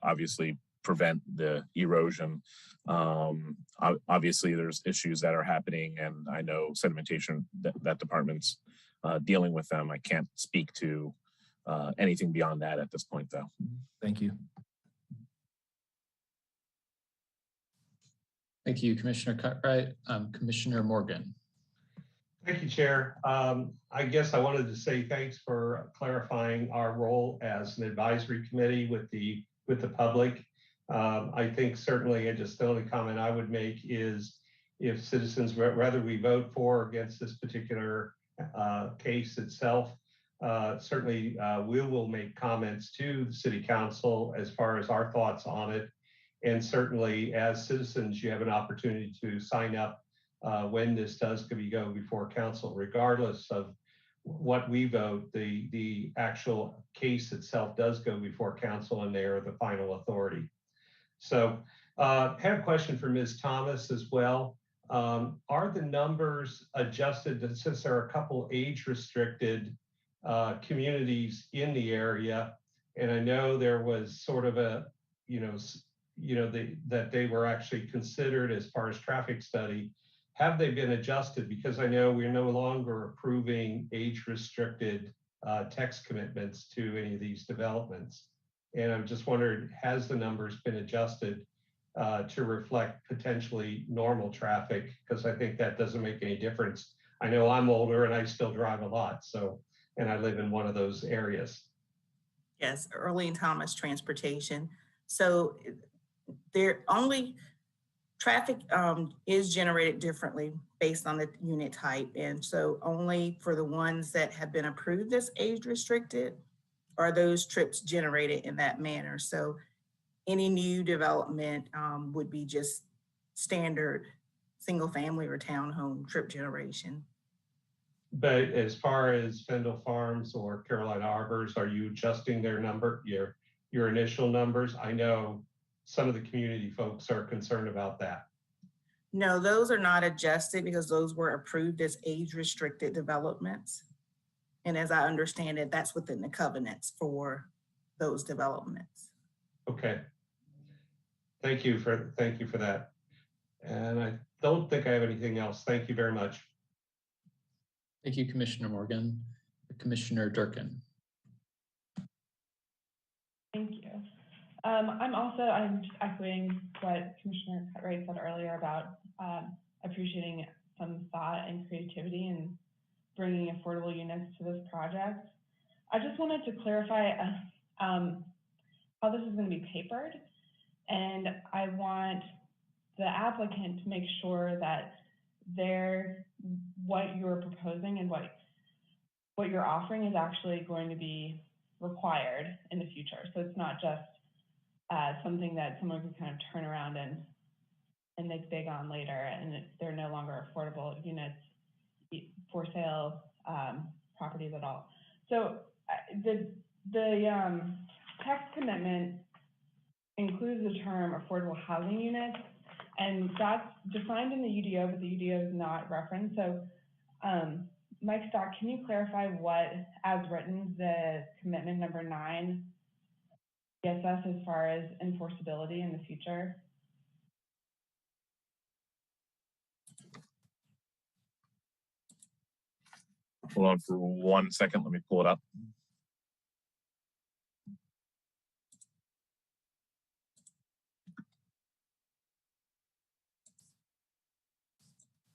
obviously prevent the erosion. Obviously, there's issues that are happening, and I know sedimentation that department's dealing with them. I can't speak to anything beyond that at this point, though. Thank you. Thank you, Commissioner Cutright. Commissioner Morgan. Thank you, Chair. I guess I wanted to say thanks for clarifying our role as an advisory committee with the public. I think certainly, and just the only comment I would make is if citizens, whether we vote for or against this particular case itself, certainly we will make comments to the City Council as far as our thoughts on it. And certainly as citizens, you have an opportunity to sign up when this does go before Council, regardless of what we vote. The actual case itself does go before Council, and they are the final authority. So I have a question for Ms. Thomas as well. Are the numbers adjusted since there are a couple age-restricted communities in the area? And I know there was sort of a, that they were actually considered as far as traffic study. Have they been adjusted? Because I know we're no longer approving age-restricted text commitments to any of these developments. And I'm just wondering, has the numbers been adjusted to reflect potentially normal traffic? Because I think that doesn't make any difference. I know I'm older and I still drive a lot, and I live in one of those areas. Yes, Earlene Thomas, Transportation. So there only traffic is generated differently based on the unit type. And so only for the ones that have been approved as age restricted are those trips generated in that manner. So any new development would be just standard single family or townhome trip generation. But as far as Fendel Farms or Carolina Arbors, are you adjusting their number, your initial numbers? I know some of the community folks are concerned about that. No, those are not adjusted because those were approved as age-restricted developments. And as I understand it, that's within the covenants for those developments. Okay. Thank you for that. And I don't think I have anything else. Thank you very much. Thank you, Commissioner Morgan. Commissioner Durkin. Thank you. I'm just echoing what Commissioner Cutright said earlier about appreciating some thought and creativity in bringing affordable units to this project. I just wanted to clarify how this is going to be papered, and I want the applicant to make sure that what you're proposing and what you're offering is actually going to be required in the future. So it's not just something that someone can kind of turn around and make big on later, and they're no longer affordable units for sale properties at all. So the text commitment includes the term affordable housing units, and that's defined in the UDO, but the UDO is not referenced. So Mike Stock, can you clarify what, as written, the commitment number 9 gets us as far as enforceability in the future? Hold on for 1 second. Let me pull it up.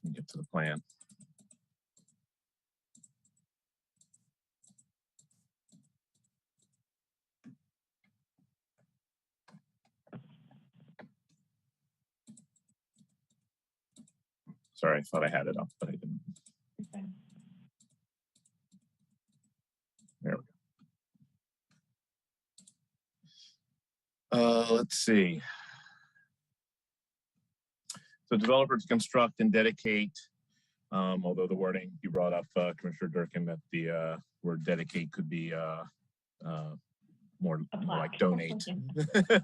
Let me get to the plan. Sorry, I thought I had it up, but I didn't. Okay. There we go. Let's see. So developer to construct and dedicate, although the wording you brought up, Commissioner Durkin, that the word dedicate could be more like donate.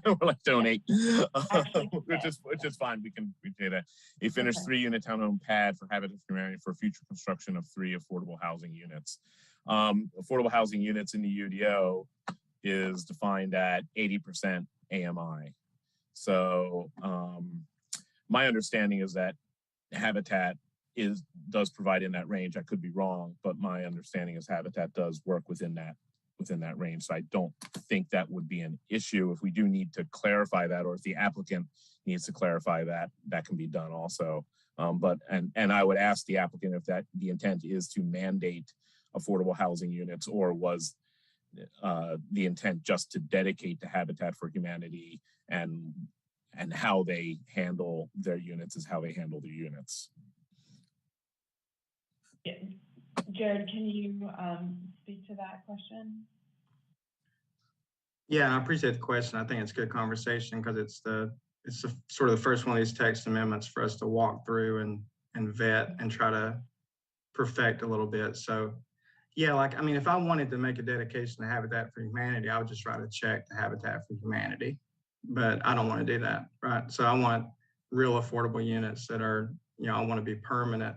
More like donate, which is fine. We say that. A finished 3-unit townhome pad for Habitat for Humanity for future construction of 3 affordable housing units. Affordable housing units in the UDO is defined at 80% AMI. So my understanding is that Habitat does provide in that range. I could be wrong, but my understanding is Habitat does work within that range. So I don't think that would be an issue. If we do need to clarify that, or if the applicant needs to clarify that, that can be done also. But I would ask the applicant if that the intent is to mandate affordable housing units, or was the intent just to dedicate to Habitat for Humanity, and how they handle their units is how they handle their units. Yeah. Jared, can you speak to that question? Yeah, I appreciate the question. I think it's a good conversation because it's sort of the first one of these text amendments for us to walk through and vet and try to perfect a little bit. So yeah, I mean, if I wanted to make a dedication to Habitat for Humanity, I would just write a check to Habitat for Humanity, but I don't want to do that, right? So I want real affordable units that are, I want to be permanent.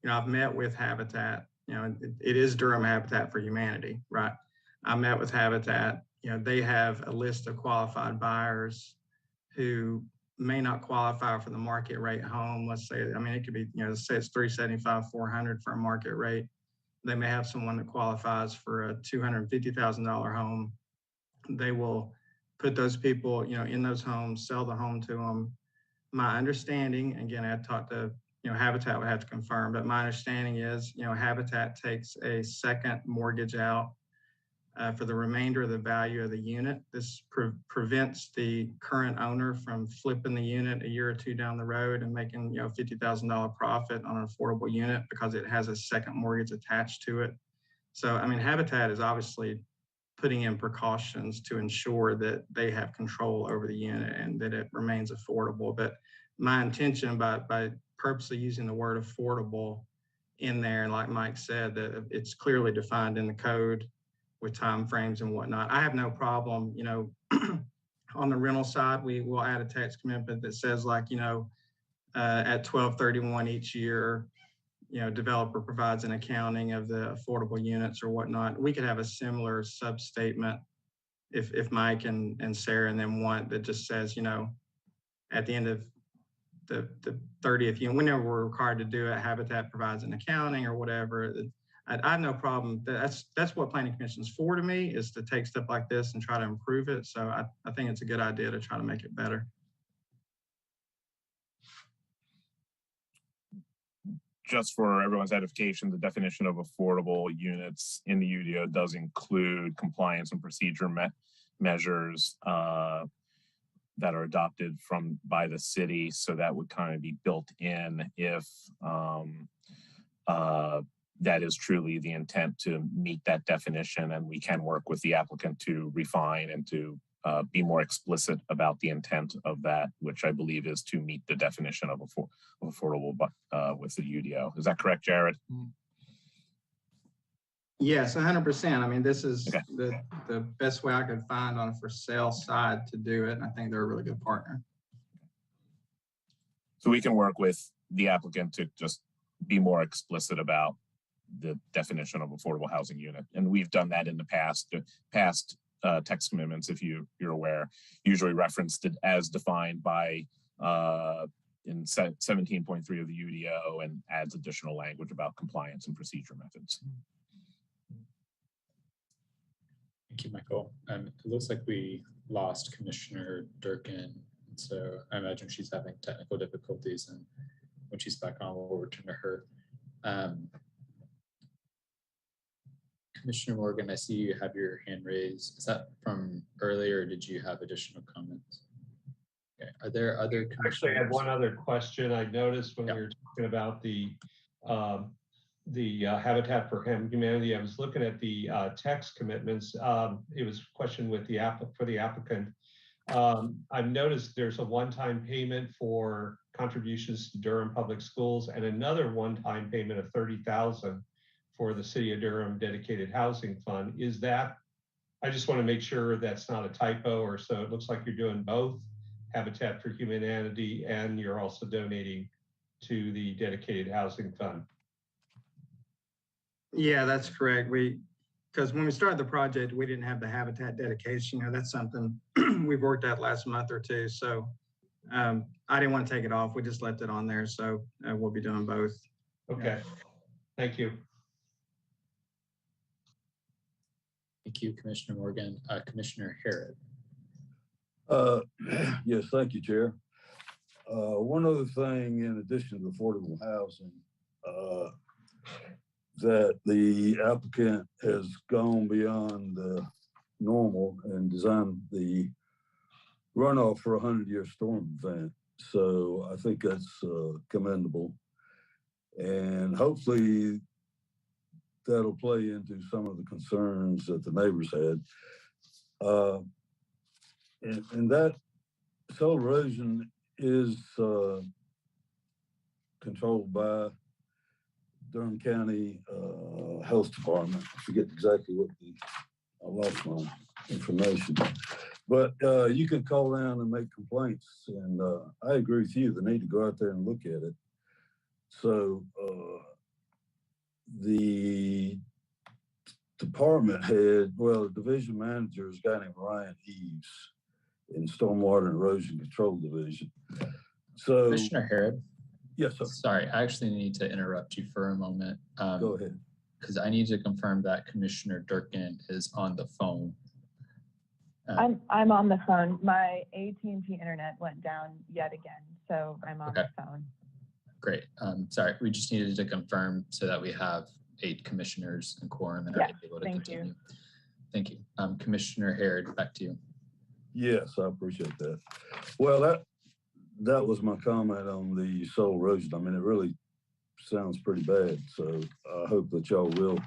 I've met with Habitat, it is Durham Habitat for Humanity, right? I met with Habitat, they have a list of qualified buyers who may not qualify for the market rate home. Let's say, I mean, it could be, let's say it's $375,000, $400,000 for a market rate. They may have someone that qualifies for a $250,000 home. They will put those people, in those homes, sell the home to them. My understanding, again, I talked to, Habitat would have to confirm, but my understanding is, Habitat takes a second mortgage out for the remainder of the value of the unit. This prevents the current owner from flipping the unit a year or two down the road and making, $50,000 profit on an affordable unit because it has a second mortgage attached to it. So, I mean, Habitat is obviously putting in precautions to ensure that they have control over the unit and that it remains affordable. But my intention by purposely using the word affordable in there. And like Mike said, that it's clearly defined in the code with timeframes and whatnot. I have no problem, you know, on the rental side, we will add a text commitment that says like, you know, at 12/31 each year, you know, developer provides an accounting of the affordable units or whatnot. We could have a similar sub-statement if Mike and Sarah and them want, that just says, you know, at the end of the 30th, you know, whenever we're required to do it, Habitat provides an accounting or whatever. I have no problem. That's what Planning Commission is for to me, is to take stuff like this and try to improve it. So I think it's a good idea to try to make it better. Just for everyone's edification, the definition of affordable units in the UDO does include compliance and procedure measures that are adopted by the city. So that would kind of be built in if that is truly the intent to meet that definition, and we can work with the applicant to refine and to be more explicit about the intent of that, which I believe is to meet the definition of affordable with the UDO. Is that correct, Jared? Yes, 100%. I mean, this is the best way I could find on a for sale side to do it. And I think they're a really good partner. So we can work with the applicant to just be more explicit about the definition of affordable housing unit. And we've done that in the past. Text commitments, if you're aware, usually referenced it as defined by in 17.3 of the UDO and adds additional language about compliance and procedure methods. Thank you, Michael. It looks like we lost Commissioner Durkin, so I imagine she's having technical difficulties, and when she's back on, we'll return to her. Commissioner Morgan, I see you have your hand raised. Is that from earlier, or did you have additional comments? Okay. Are there other commissioners? Actually, I had one other question. I noticed when we were talking about the Habitat for Humanity, I was looking at the text commitments. It was a question with for the applicant. I've noticed there's a one-time payment for contributions to Durham Public Schools and another one-time payment of $30,000 for the City of Durham Dedicated Housing Fund. Is that, I just want to make sure that's not a typo, or so it looks like you're doing both Habitat for Humanity and you're also donating to the Dedicated Housing Fund. Yeah, that's correct. Because when we started the project, we didn't have the Habitat dedication. You know, that's something we've worked at last month or two. So I didn't want to take it off. We just left it on there. So we'll be doing both. Okay, thank you. Thank you, Commissioner Morgan. Commissioner Harrod. Yes, thank you, Chair. One other thing, in addition to affordable housing, that the applicant has gone beyond normal and designed the runoff for a 100-year storm event. So I think that's commendable. And hopefully that'll play into some of the concerns that the neighbors had. And that soil erosion is controlled by Durham County Health Department. I forget exactly what I lost my information. But you can call down and make complaints. And I agree with you, they need to go out there and look at it. So the department head, well, the division manager is a guy named Ryan Eves in Stormwater and Erosion Control Division. So Commissioner Harrod. Yes, sir. Sorry, I actually need to interrupt you for a moment. Go ahead. Because I need to confirm that Commissioner Durkin is on the phone. I'm on the phone. My AT&T internet went down yet again, so I'm on the phone. Great. Sorry, we just needed to confirm so that we have 8 commissioners and quorum and are able to continue. Thank you. Commissioner Harrod, back to you. Yes, I appreciate that. Well, that was my comment on the soil erosion. I mean, it really sounds pretty bad. So I hope that y'all will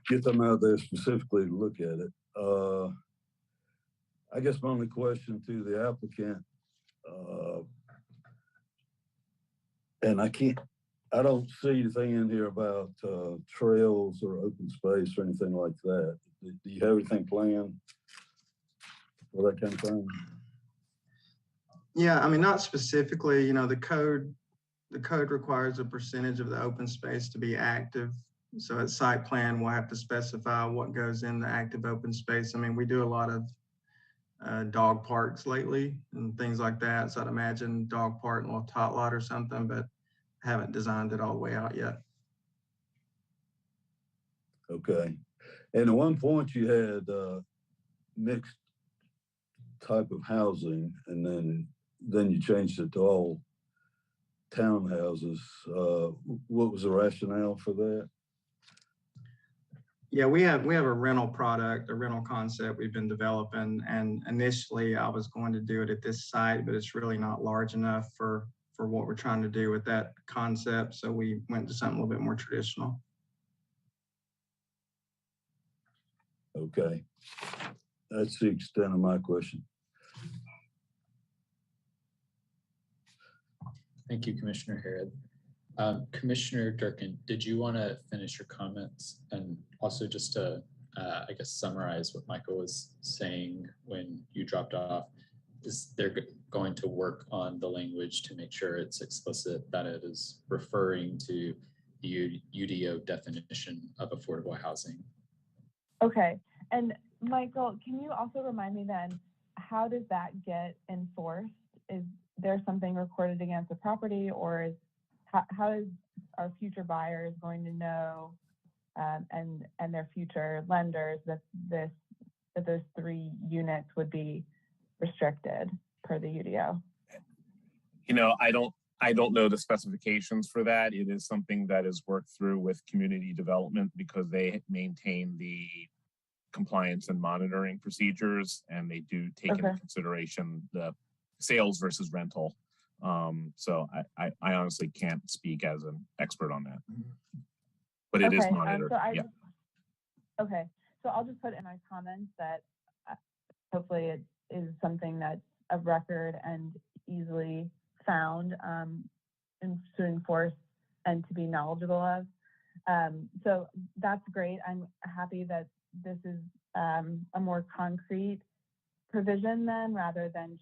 get them out there specifically to look at it. I guess my only question to the applicant, and I I don't see anything in here about trails or open space or anything like that. Do you have anything planned for that kind of thing? Yeah, I mean, not specifically, you know, the code requires a percentage of the open space to be active. So at site plan, we'll have to specify what goes in the active open space. I mean, we do a lot of dog parks lately and things like that. So I'd imagine dog park and a little tot lot or something, but haven't designed it all the way out yet. Okay. And at one point you had mixed type of housing, and then you changed it to all townhouses. What was the rationale for that? Yeah, we have a rental product, a rental concept we've been developing, and initially I was going to do it at this site, but it's really not large enough for what we're trying to do with that concept. So we went to something a little bit more traditional. Okay. That's the extent of my question. Thank you, Commissioner Harrod. Commissioner Durkin, did you want to finish your comments? And also just to, I guess, summarize what Michael was saying when you dropped off, is they're going to work on the language to make sure it's explicit that it is referring to the UDO definition of affordable housing. Okay. And Michael, can you also remind me then, how does that get enforced? Is there something recorded against the property, or is how is our future buyers going to know and their future lenders that those 3 units would be restricted per the UDO? You know, I don't know the specifications for that. It is something that is worked through with community development because they maintain the compliance and monitoring procedures, and they do take into consideration the sales versus rental. So I honestly can't speak as an expert on that, but it is monitored. Okay, so I'll just put in my comments that hopefully it is something that's of record and easily found and to enforce and to be knowledgeable of. So that's great. I'm happy that this is a more concrete provision then, rather than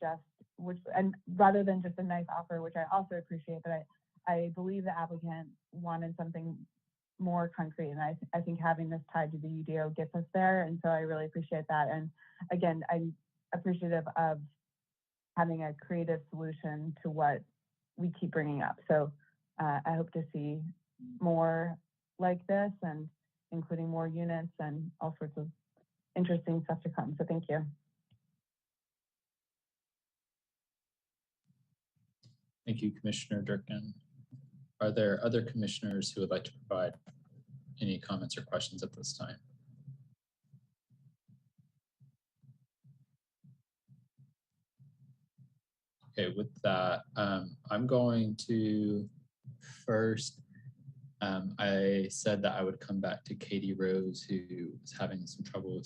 just a nice offer, which I also appreciate, but I believe the applicant wanted something more concrete, and I think having this tied to the UDO gets us there, and so I really appreciate that. And again, I'm appreciative of having a creative solution to what we keep bringing up. So I hope to see more like this, and including more units and all sorts of interesting stuff to come. So thank you. Thank you, Commissioner Durkin. Are there other commissioners who would like to provide any comments or questions at this time? Okay, with that, I'm going to first, I said that I would come back to Katie Rose, who was having some trouble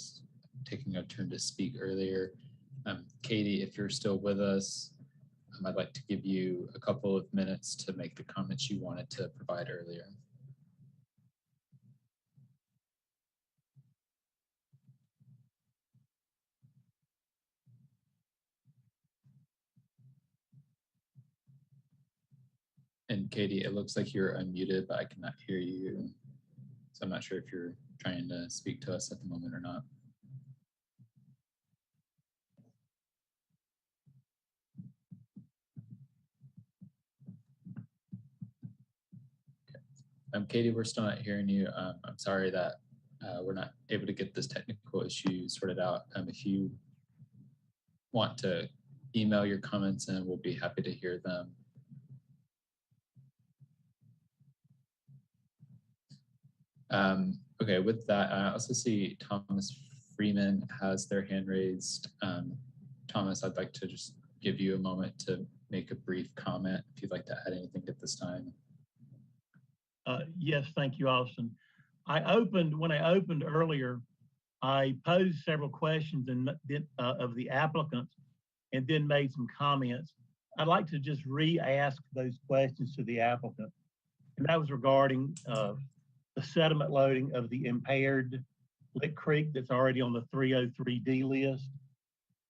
taking a turn to speak earlier. Katie, if you're still with us, I'd like to give you a couple of minutes to make the comments you wanted to provide earlier. And Katie, it looks like you're unmuted, but I cannot hear you. So I'm not sure if you're trying to speak to us at the moment or not. Katie, we're still not hearing you. I'm sorry that we're not able to get this technical issue sorted out. If you want to email your comments in, we'll be happy to hear them. Okay, with that, I also see Thomas Freeman has their hand raised. Thomas, I'd like to just give you a moment to make a brief comment if you'd like to add anything at this time. Yes, thank you, Austin. When I opened earlier, I posed several questions of the applicant and then made some comments. I'd like to just re-ask those questions to the applicant. and that was regarding the sediment loading of the impaired Lick Creek that's already on the 303D list.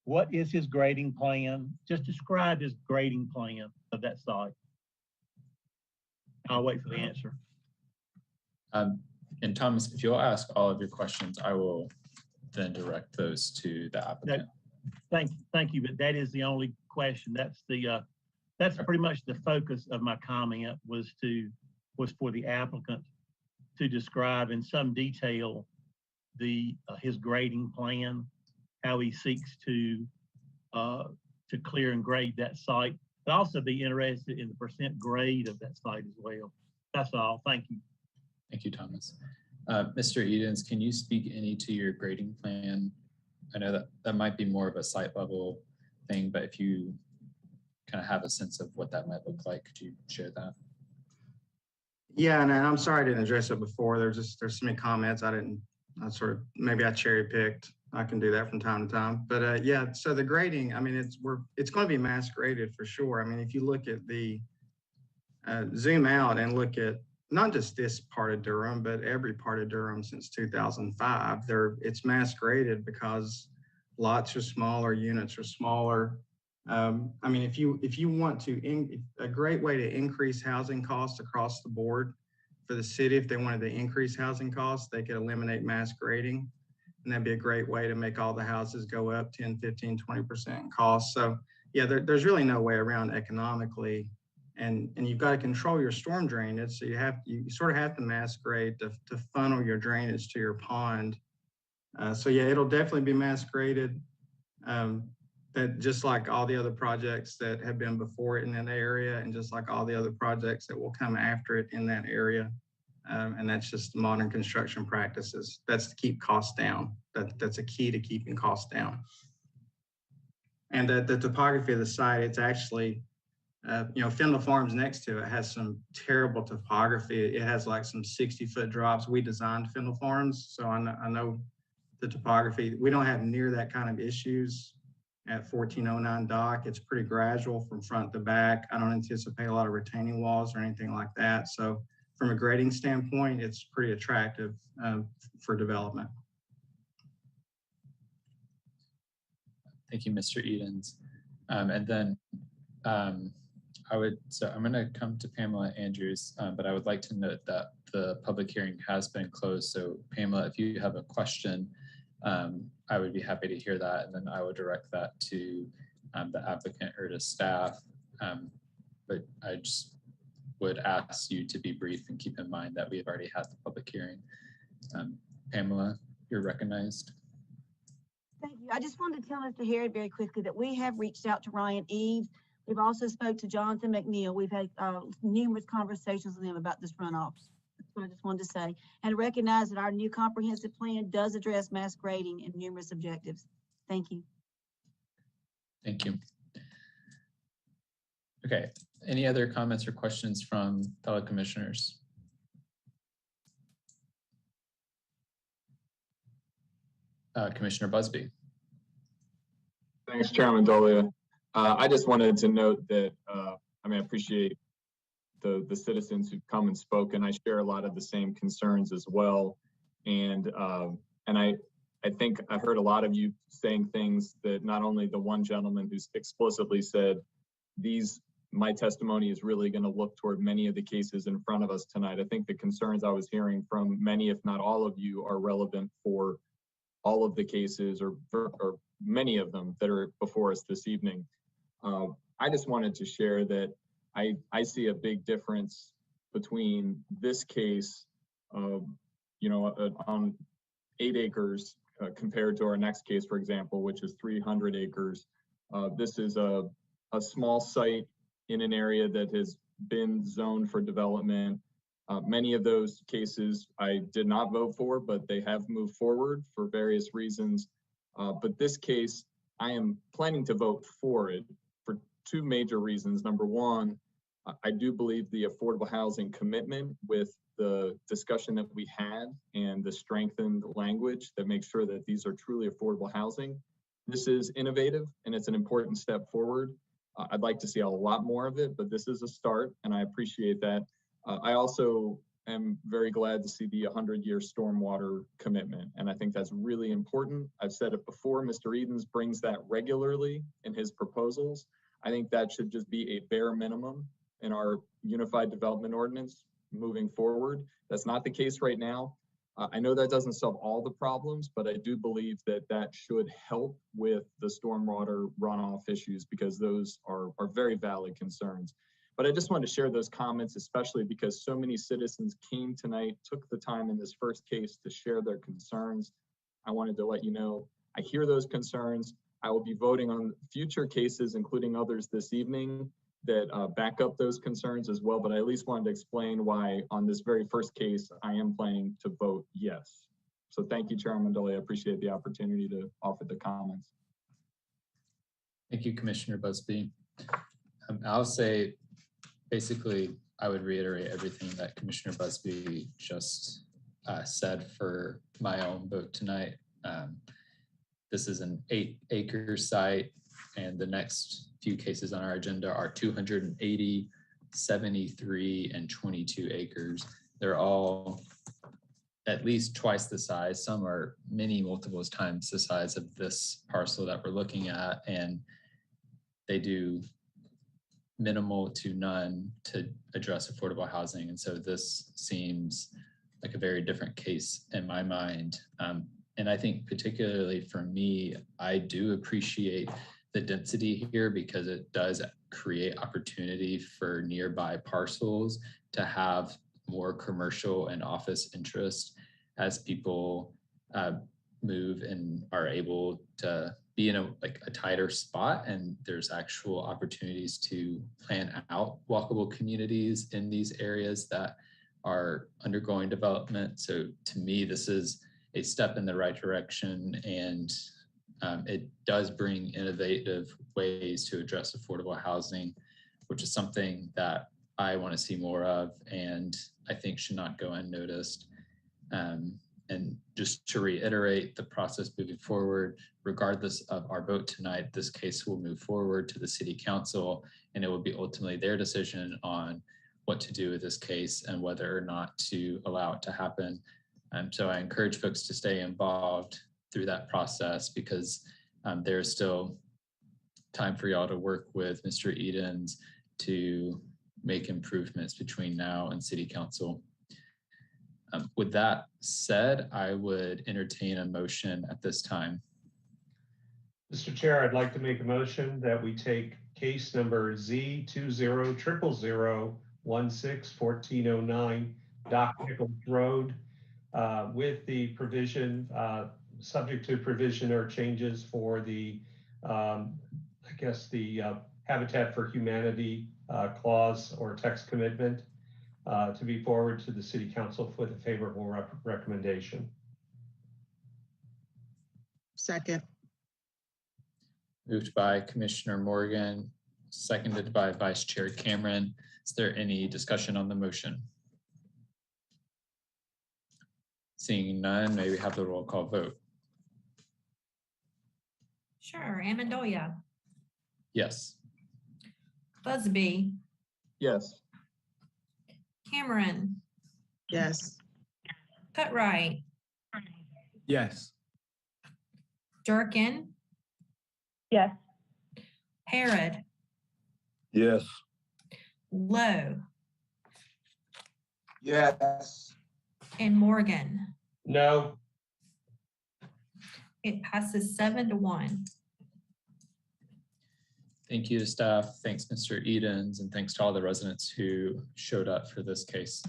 What is his grading plan? Just describe his grading plan of that site. I'll wait for the answer. And Thomas, if you'll ask all of your questions, I will then direct those to the applicant. Thank you, but that is the only question. That's pretty much the focus of my comment was for the applicant to describe in some detail his grading plan, how he seeks to clear and grade that site, but also be interested in the percent grade of that site as well. That's all. Thank you. Thank you, Thomas. Mr. Edens, can you speak any to your grading plan? I know that might be more of a site level thing, but if you kind of have a sense of what that might look like, could you share that? Yeah, and I'm sorry I didn't address it before. There's so many comments maybe I cherry picked. I can do that from time to time. But yeah, so the grading, I mean, it's going to be mass graded for sure. I mean, if you look at the zoom out and look at not just this part of Durham, but every part of Durham since 2005, it's mass graded because lots are smaller, units are smaller. I mean, if you want to, a great way to increase housing costs across the board for the city, if they wanted to increase housing costs, they could eliminate mass grading. And that'd be a great way to make all the houses go up 10, 15, 20% in cost. So yeah, there's really no way around economically. And you've got to control your storm drainage. So you sort of have to mass grade to funnel your drainage to your pond. So yeah, it'll definitely be mass graded. That just like all the other projects that have been before it in that area, and just like all the other projects that will come after it in that area. And that's just modern construction practices. That's to keep costs down. That's a key to keeping costs down. And the topography of the site, it's actually, Findle Farms next to it has some terrible topography. It has like some 60-foot drops. We designed Findle Farms, so I know the topography. We don't have near that kind of issues at 1409 Dock. It's pretty gradual from front to back. I don't anticipate a lot of retaining walls or anything like that. So from a grading standpoint, it's pretty attractive for development. Thank you, Mr. Edens. And then I'm going to come to Pamela Andrews, but I would like to note that the public hearing has been closed. So Pamela, if you have a question, I would be happy to hear that, and then I would direct that to the applicant or to staff. But I just would ask you to be brief and keep in mind that we have already had the public hearing. Pamela, you're recognized. Thank you. I just wanted to tell Mr. Harrod very quickly that we have reached out to Ryan Eves. We've also spoke to Jonathan McNeil. We've had numerous conversations with him about this runoff. That's what I just wanted to say. And recognize that our new comprehensive plan does address mass grading and numerous objectives. Thank you. Thank you. Okay, any other comments or questions from fellow commissioners? Commissioner Busby. Thanks, Chairman Dolia. I just wanted to note that, I appreciate the citizens who've come and spoken. I share a lot of the same concerns as well. And I think I heard a lot of you saying things that not only the one gentleman who's explicitly said, my testimony is really going to look toward many of the cases in front of us tonight. I think the concerns I was hearing from many, if not all of you, are relevant for all of the cases or many of them that are before us this evening. I just wanted to share that I see a big difference between this case, on 8 acres compared to our next case, for example, which is 300 acres. This is a small site in an area that has been zoned for development. Many of those cases I did not vote for, but they have moved forward for various reasons. But this case, I am planning to vote for it for 2 major reasons. Number one, I do believe the affordable housing commitment with the discussion that we had and the strengthened language that makes sure that these are truly affordable housing. This is innovative and it's an important step forward. I'd like to see a lot more of it, but this is a start and I appreciate that. I also am very glad to see the 100-year stormwater commitment, and I think that's really important. I've said it before, Mr. Edens brings that regularly in his proposals. I think that should just be a bare minimum in our Unified Development Ordinance moving forward. That's not the case right now. I know that doesn't solve all the problems, but I do believe that that should help with the stormwater runoff issues because those are very valid concerns. But I just wanted to share those comments, especially because so many citizens came tonight, took the time in this first case to share their concerns. I wanted to let you know, I hear those concerns. I will be voting on future cases, including others this evening, that back up those concerns as well, but I at least wanted to explain why on this very first case, I am planning to vote yes. So thank you, Chairman Dolly. I appreciate the opportunity to offer the comments. Thank you, Commissioner Busby. I'll say, basically, I would reiterate everything that Commissioner Busby just said for my own vote tonight. This is an 8-acre site, and the next few cases on our agenda are 280, 73, and 22 acres. They're all at least twice the size. Some are many multiples times the size of this parcel that we're looking at, and they do minimal to none to address affordable housing. And so this seems like a very different case in my mind. And I think particularly for me, I do appreciate the density here because it does create opportunity for nearby parcels to have more commercial and office interest as people move and are able to be in a tighter spot, and there's actual opportunities to plan out walkable communities in these areas that are undergoing development. So to me, this is a step in the right direction, and it does bring innovative ways to address affordable housing, which is something that I want to see more of and I think should not go unnoticed. And just to reiterate the process moving forward, regardless of our vote tonight, this case will move forward to the City Council, and it will be ultimately their decision on what to do with this case and whether or not to allow it to happen. So I encourage folks to stay involved through that process because there's still time for y'all to work with Mr. Edens to make improvements between now and City Council. With that said, I would entertain a motion at this time. Mr. Chair, I'd like to make a motion that we take case number Z2000161409 Doc Nichols Road with the provision, subject to provision or changes for the, I guess the Habitat for Humanity clause or text commitment to be forwarded to the City Council with a favorable recommendation. Second. Moved by Commissioner Morgan, seconded by Vice Chair Cameron. Is there any discussion on the motion? Seeing none, may we have the roll call vote? Sure. Amendolia, Yes. Busby, Yes. Cameron, Yes. Cutright, Yes. Durkin, Yes. Harrod, Yes. Lowe, Yes. and Morgan. No. It passes 7-1. Thank you to staff. Thanks, Mr. Edens, and thanks to all the residents who showed up for this case.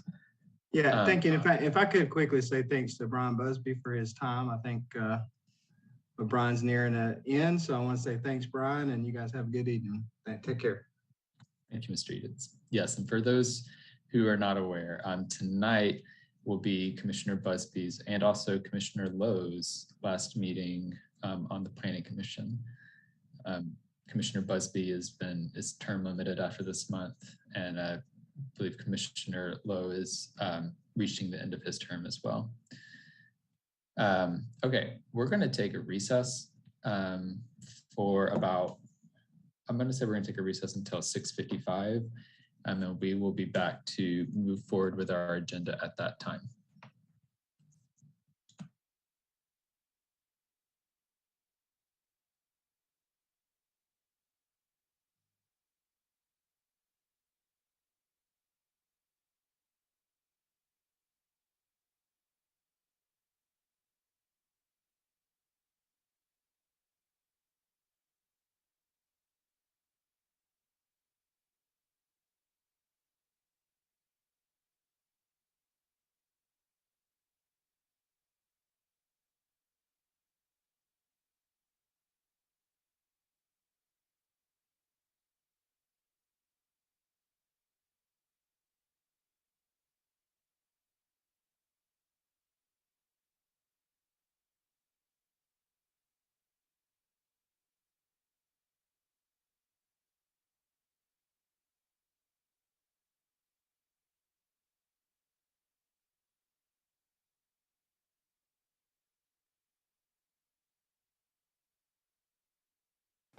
Yeah, thank you. If I could quickly say thanks to Brian Busby for his time. I think but Brian's nearing an end, so I want to say thanks, Brian, and you guys have a good evening. Take care. Thank you, Mr. Edens. Yes, and for those who are not aware, tonight will be Commissioner Busby's and also Commissioner Lowe's last meeting on the Planning Commission. Commissioner Busby is term limited after this month, and I believe Commissioner Lowe is reaching the end of his term as well. Okay, we're going to take a recess for about, I'm going to say we're going to take a recess until 6:55. and then we will be back to move forward with our agenda at that time.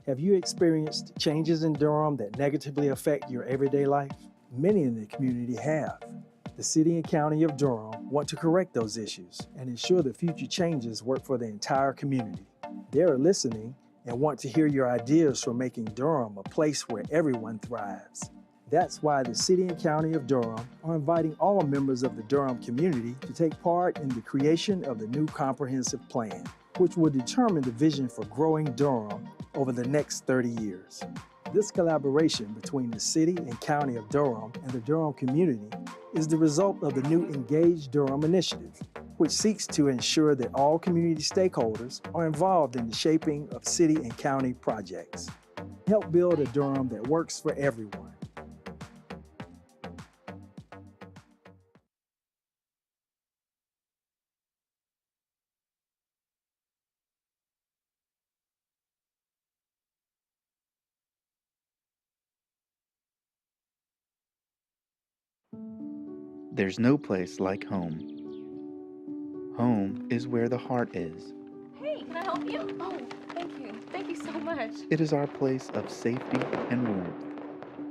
Have you experienced changes in Durham that negatively affect your everyday life? Many in the community have. The City and County of Durham want to correct those issues and ensure that future changes work for the entire community. They are listening and want to hear your ideas for making Durham a place where everyone thrives. That's why the City and County of Durham are inviting all members of the Durham community to take part in the creation of the new comprehensive plan, which will determine the vision for growing Durham over the next 30 years. This collaboration between the City and County of Durham and the Durham community is the result of the new Engage Durham initiative, which seeks to ensure that all community stakeholders are involved in the shaping of city and county projects. Help build a Durham that works for everyone. There's no place like home. Home is where the heart is. Hey, can I help you? Oh, thank you. Thank you so much. It is our place of safety and warmth.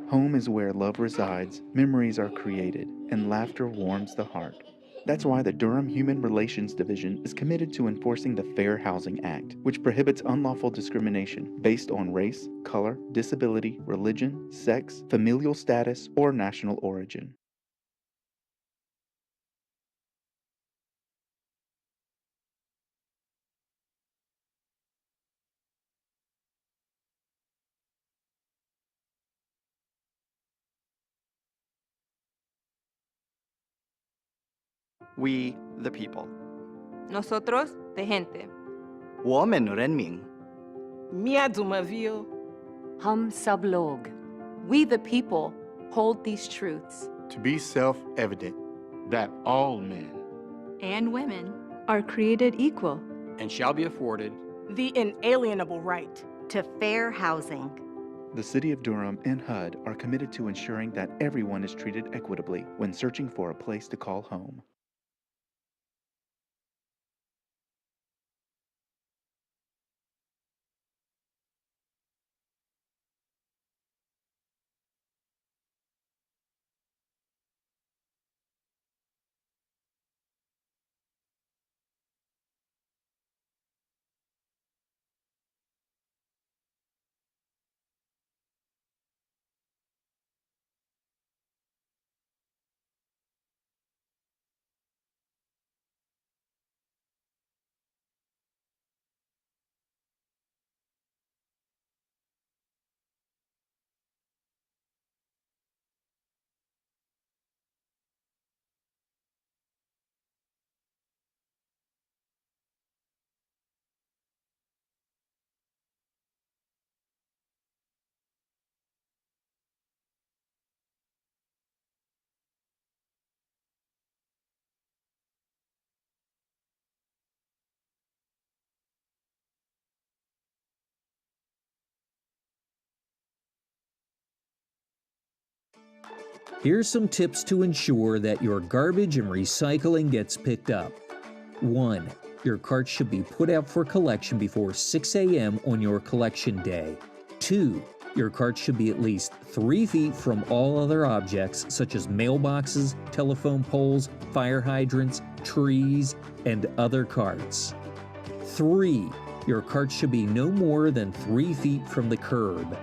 Home is where love resides, memories are created, and laughter warms the heart. That's why the Durham Human Relations Division is committed to enforcing the Fair Housing Act, which prohibits unlawful discrimination based on race, color, disability, religion, sex, familial status, or national origin. We, the people. Nosotros, de gente. 我们人民. Mia Dumaville. Hum sab log. We, the people, hold these truths. To be self-evident that all men And women are created equal. And shall be afforded The inalienable right to fair housing. The City of Durham and HUD are committed to ensuring that everyone is treated equitably when searching for a place to call home. Here's some tips to ensure that your garbage and recycling gets picked up. 1. Your cart should be put out for collection before 6 a.m. on your collection day. 2. Your cart should be at least 3 feet from all other objects such as mailboxes, telephone poles, fire hydrants, trees, and other carts. 3. Your cart should be no more than 3 feet from the curb.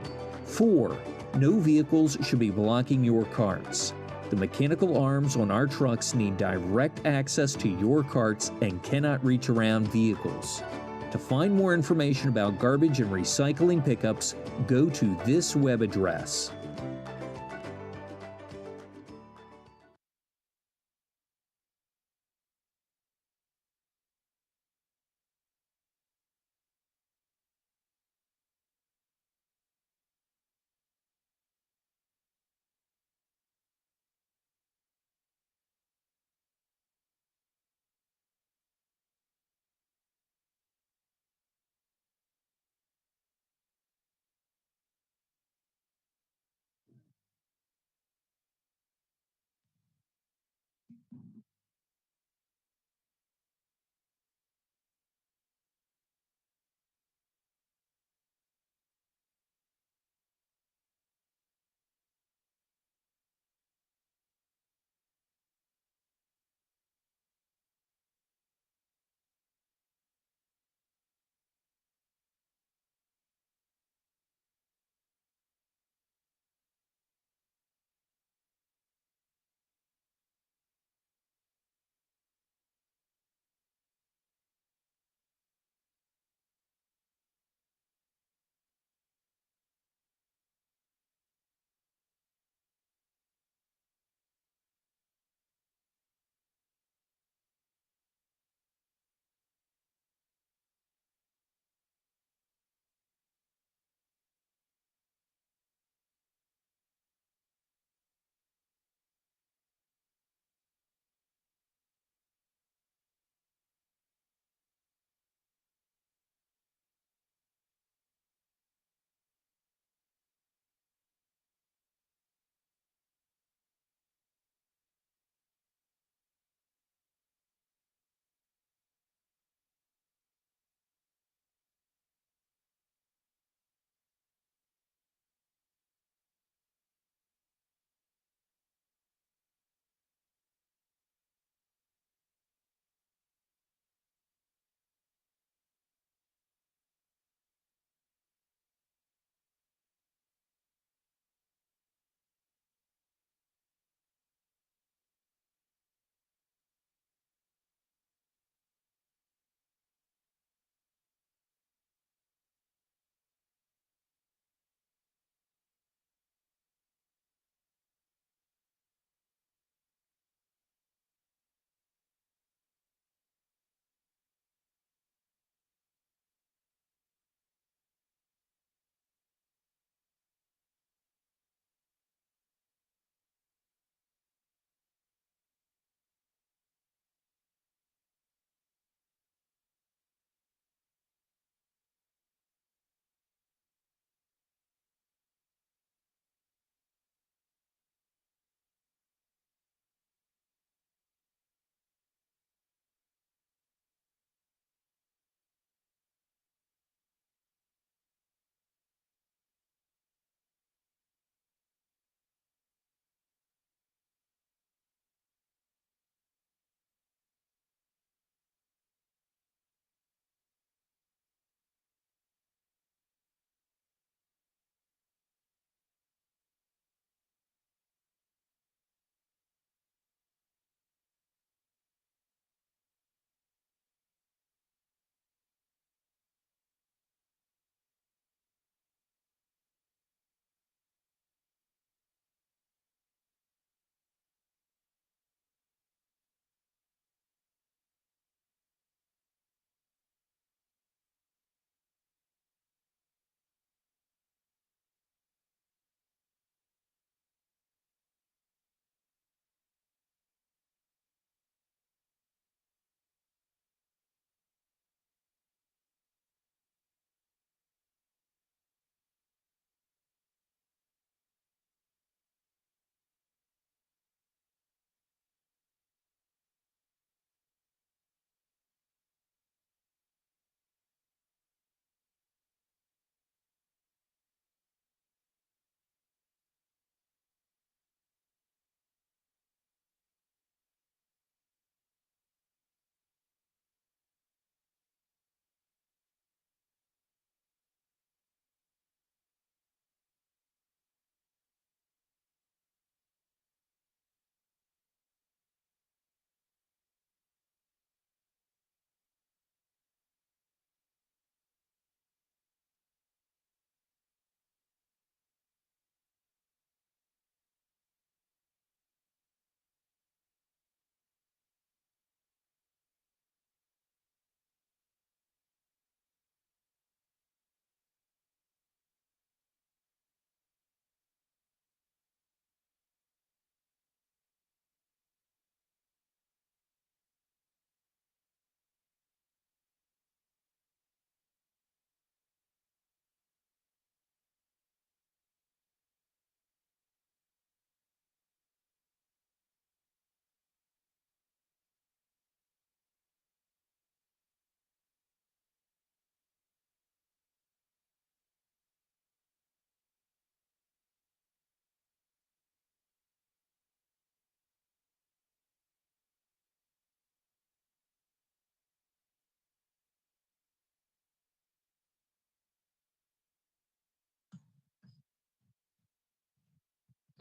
4. No vehicles should be blocking your carts. The mechanical arms on our trucks need direct access to your carts and cannot reach around vehicles. To find more information about garbage and recycling pickups, go to this web address.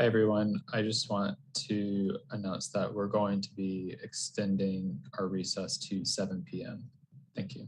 Hi, everyone. I just want to announce that we're going to be extending our recess to 7 p.m. Thank you.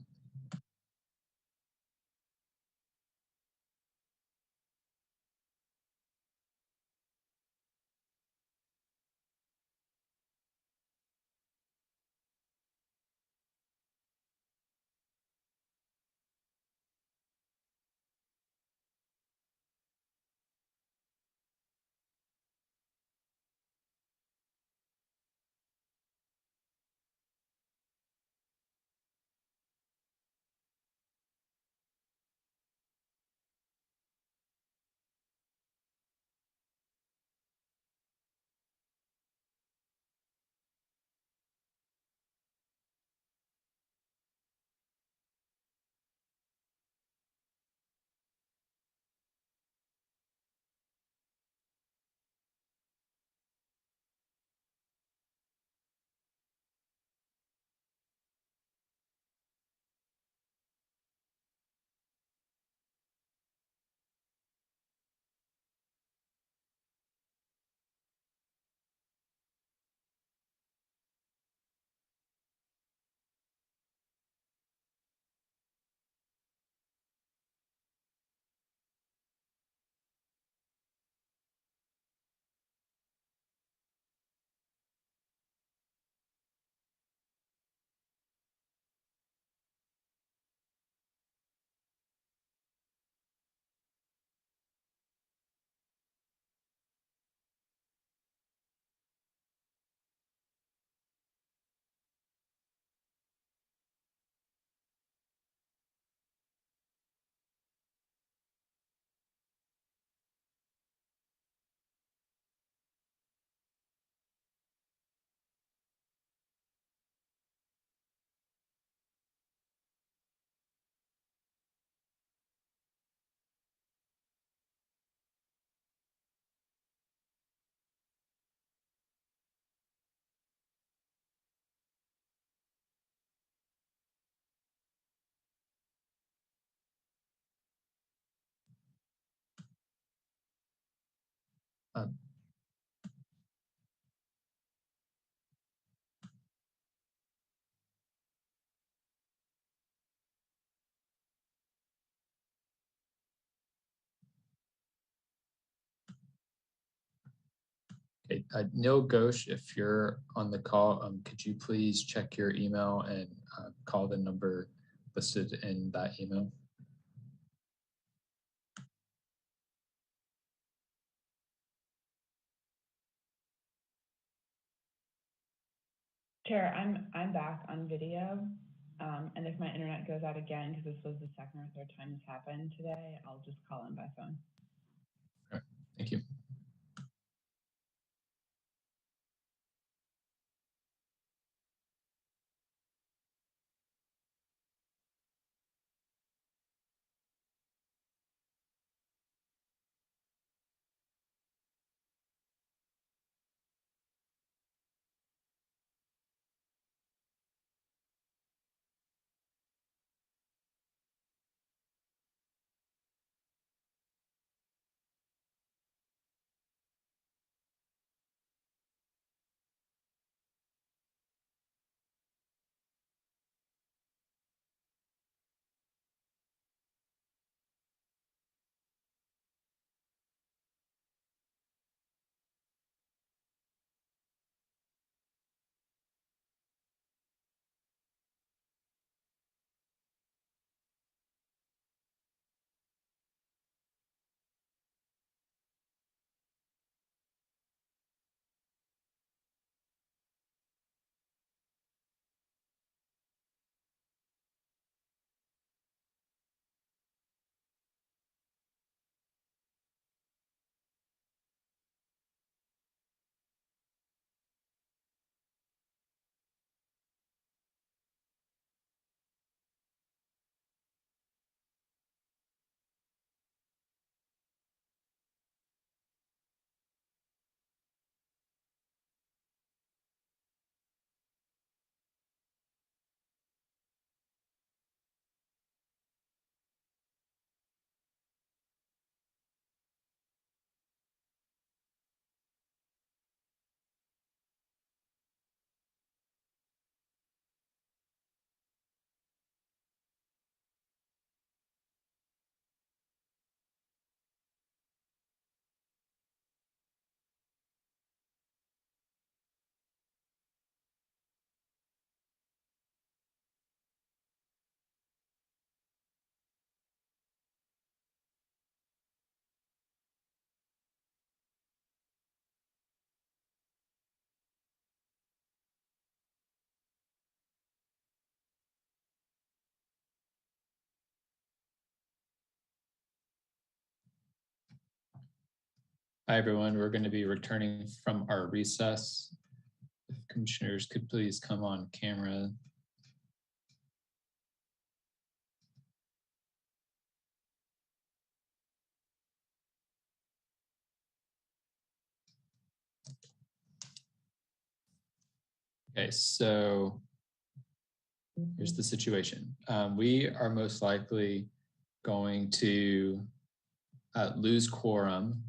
Um, Okay, Neil Ghosh, if you're on the call, could you please check your email and call the number listed in that email? Chair, I'm back on video, and if my internet goes out again, because this was the second or third time this happened today, I'll just call in by phone. All right, thank you. Hi, everyone. We're going to be returning from our recess. If commissioners could please come on camera. Okay, so here's the situation. We are most likely going to lose quorum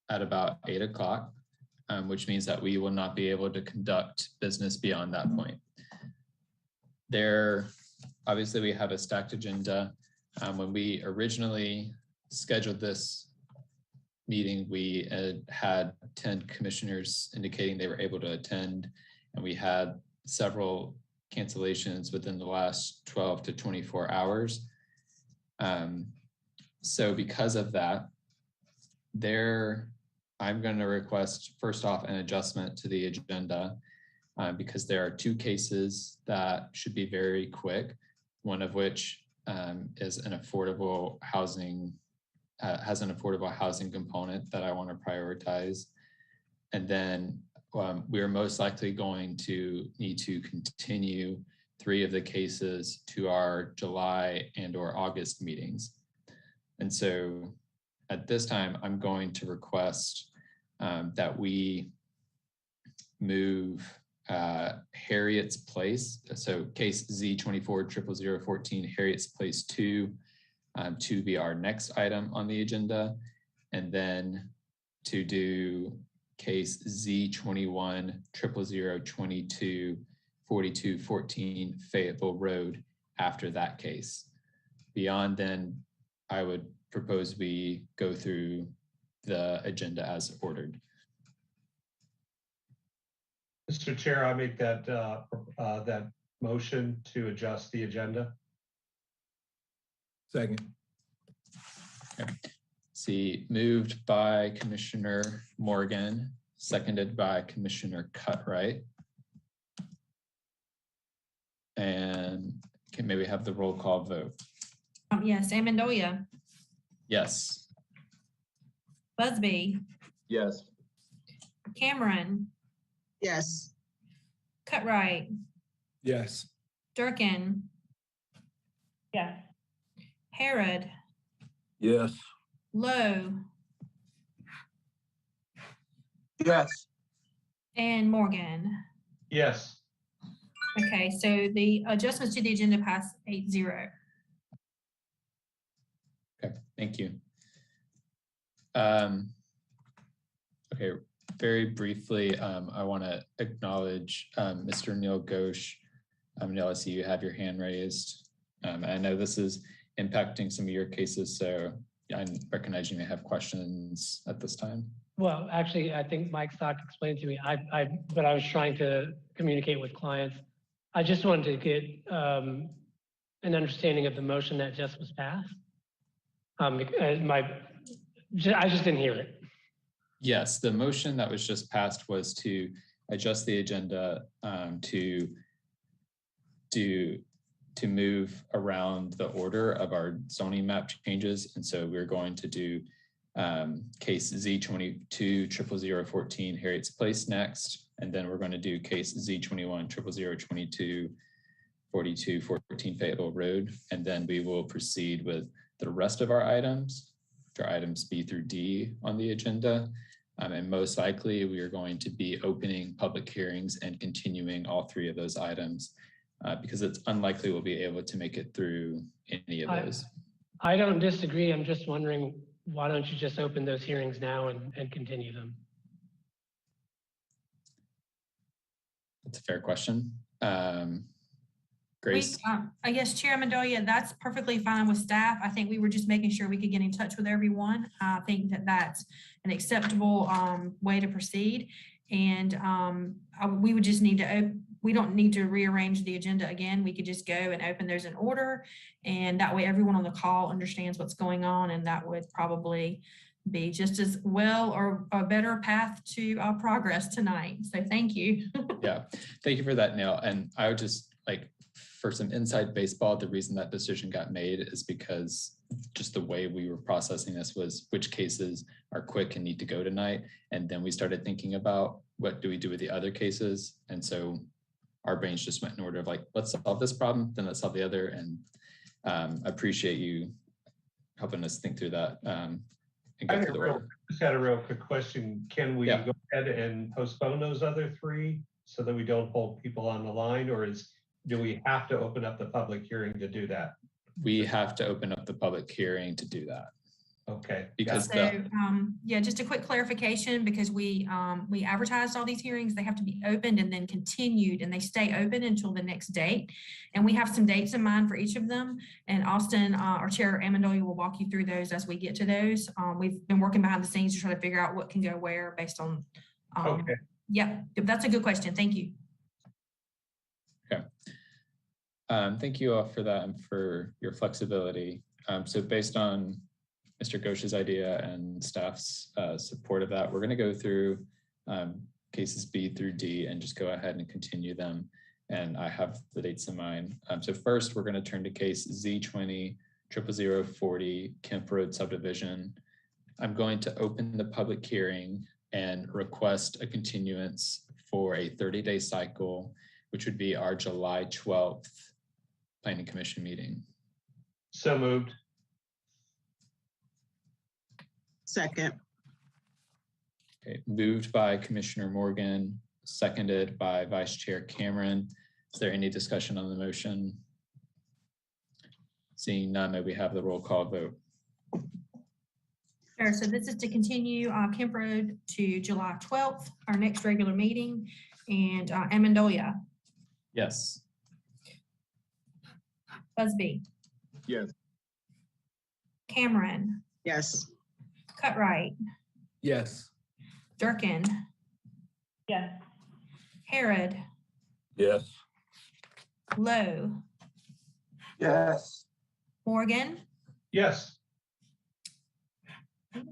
at about 8 o'clock, which means that we will not be able to conduct business beyond that point. Obviously, we have a stacked agenda. When we originally scheduled this meeting, we had 10 commissioners indicating they were able to attend, and we had several cancellations within the last 12 to 24 hours. So because of that, I'm going to request first off an adjustment to the agenda because there are two cases that should be very quick, one of which is an affordable housing, has an affordable housing component that I want to prioritize. And then we're most likely going to need to continue 3 of the cases to our July and/or August meetings. And so at this time, I'm going to request that we move Harriet's Place, so case Z24-00014, Harriet's Place 2, to be our next item on the agenda, and then to do case Z21-00022-4214 Fayetteville Road after that case. Beyond then, I would propose we go through the agenda as ordered. Mr. Chair, I make that motion to adjust the agenda. Second. Okay. See, moved by Commissioner Morgan, seconded by Commissioner Cutright. And can maybe have the roll call vote? Yes, Amendolia, Yes. Busby, Yes. Cameron, Yes. Cutright, Yes. Durkin, Yes. Harrod, Yes. Lowe, Yes. and Morgan. Yes. Okay, so the adjustments to the agenda pass 8-0. Okay, thank you. Okay, very briefly, I want to acknowledge Mr. Neil Ghosh. Neil, I see you have your hand raised. I know this is impacting some of your cases, so I recognize you may have questions at this time. Well, actually, I think Mike Stock explained to me, but I was trying to communicate with clients. I just wanted to get an understanding of the motion that just was passed. I just didn't hear it. Yes, the motion that was just passed was to adjust the agenda to move around the order of our zoning map changes. And so we're going to do case Z22-00014 Harriet's Place next. And then we're going to do case Z21-00022-4214 Fayetteville Road. And then we will proceed with the rest of our items, which are items B through D on the agenda. And most likely we are going to be opening public hearings and continuing all 3 of those items because it's unlikely we'll be able to make it through any of those. I don't disagree. I'm just wondering, why don't you just open those hearings now and continue them? That's a fair question. Grace? I guess Chair Amendolia, that's perfectly fine with staff. I think we were just making sure we could get in touch with everyone. I think that that's an acceptable way to proceed. And we would just need to, we don't need to rearrange the agenda again. We could just go and open those in order. And that way everyone on the call understands what's going on. And that would probably be just as well or a better path to progress tonight. So thank you. Yeah, thank you for that, Neil. And I would just like for some inside baseball, the reason that decision got made is because just the way we were processing this was which cases are quick and need to go tonight. And then we started thinking about what do we do with the other cases. And so our brains just went in order of like, let's solve this problem, then let's solve the other. And appreciate you helping us think through that. And go through the order. Just had a real quick question. Can we Yeah. go ahead and postpone those other three so that we don't hold people on the line, or do we have to open up the public hearing to do that? We have to open up the public hearing to do that. Okay. Because yeah, just a quick clarification, because we advertised all these hearings, they have to be opened and then continued, and they stay open until the next date. And we have some dates in mind for each of them. And Austin, our chair, Amendolia, will walk you through those as we get to those. We've been working behind the scenes to try to figure out what can go where based on, okay. Yeah, that's a good question. Thank you. Okay. Thank you all for that and for your flexibility. So based on Mr. Ghosh's idea and staff's support of that, we're going to go through cases B through D and just go ahead and continue them. And I have the dates in mind. So first, we're going to turn to case Z20-00040 Kemp Road subdivision. I'm going to open the public hearing and request a continuance for a 30-day cycle, which would be our July 12th Planning Commission meeting. So moved. Second. Okay, moved by Commissioner Morgan, seconded by Vice Chair Cameron. Is there any discussion on the motion? Seeing none, may we have the roll call vote? Sure, so this is to continue Kemp Road to July 12th, our next regular meeting. And Amendolia, Yes. Busby, Yes. Cameron, Yes. Cutright, Yes. Durkin, Yes. Harrod, Yes. Lowe, Yes. Morgan. Yes.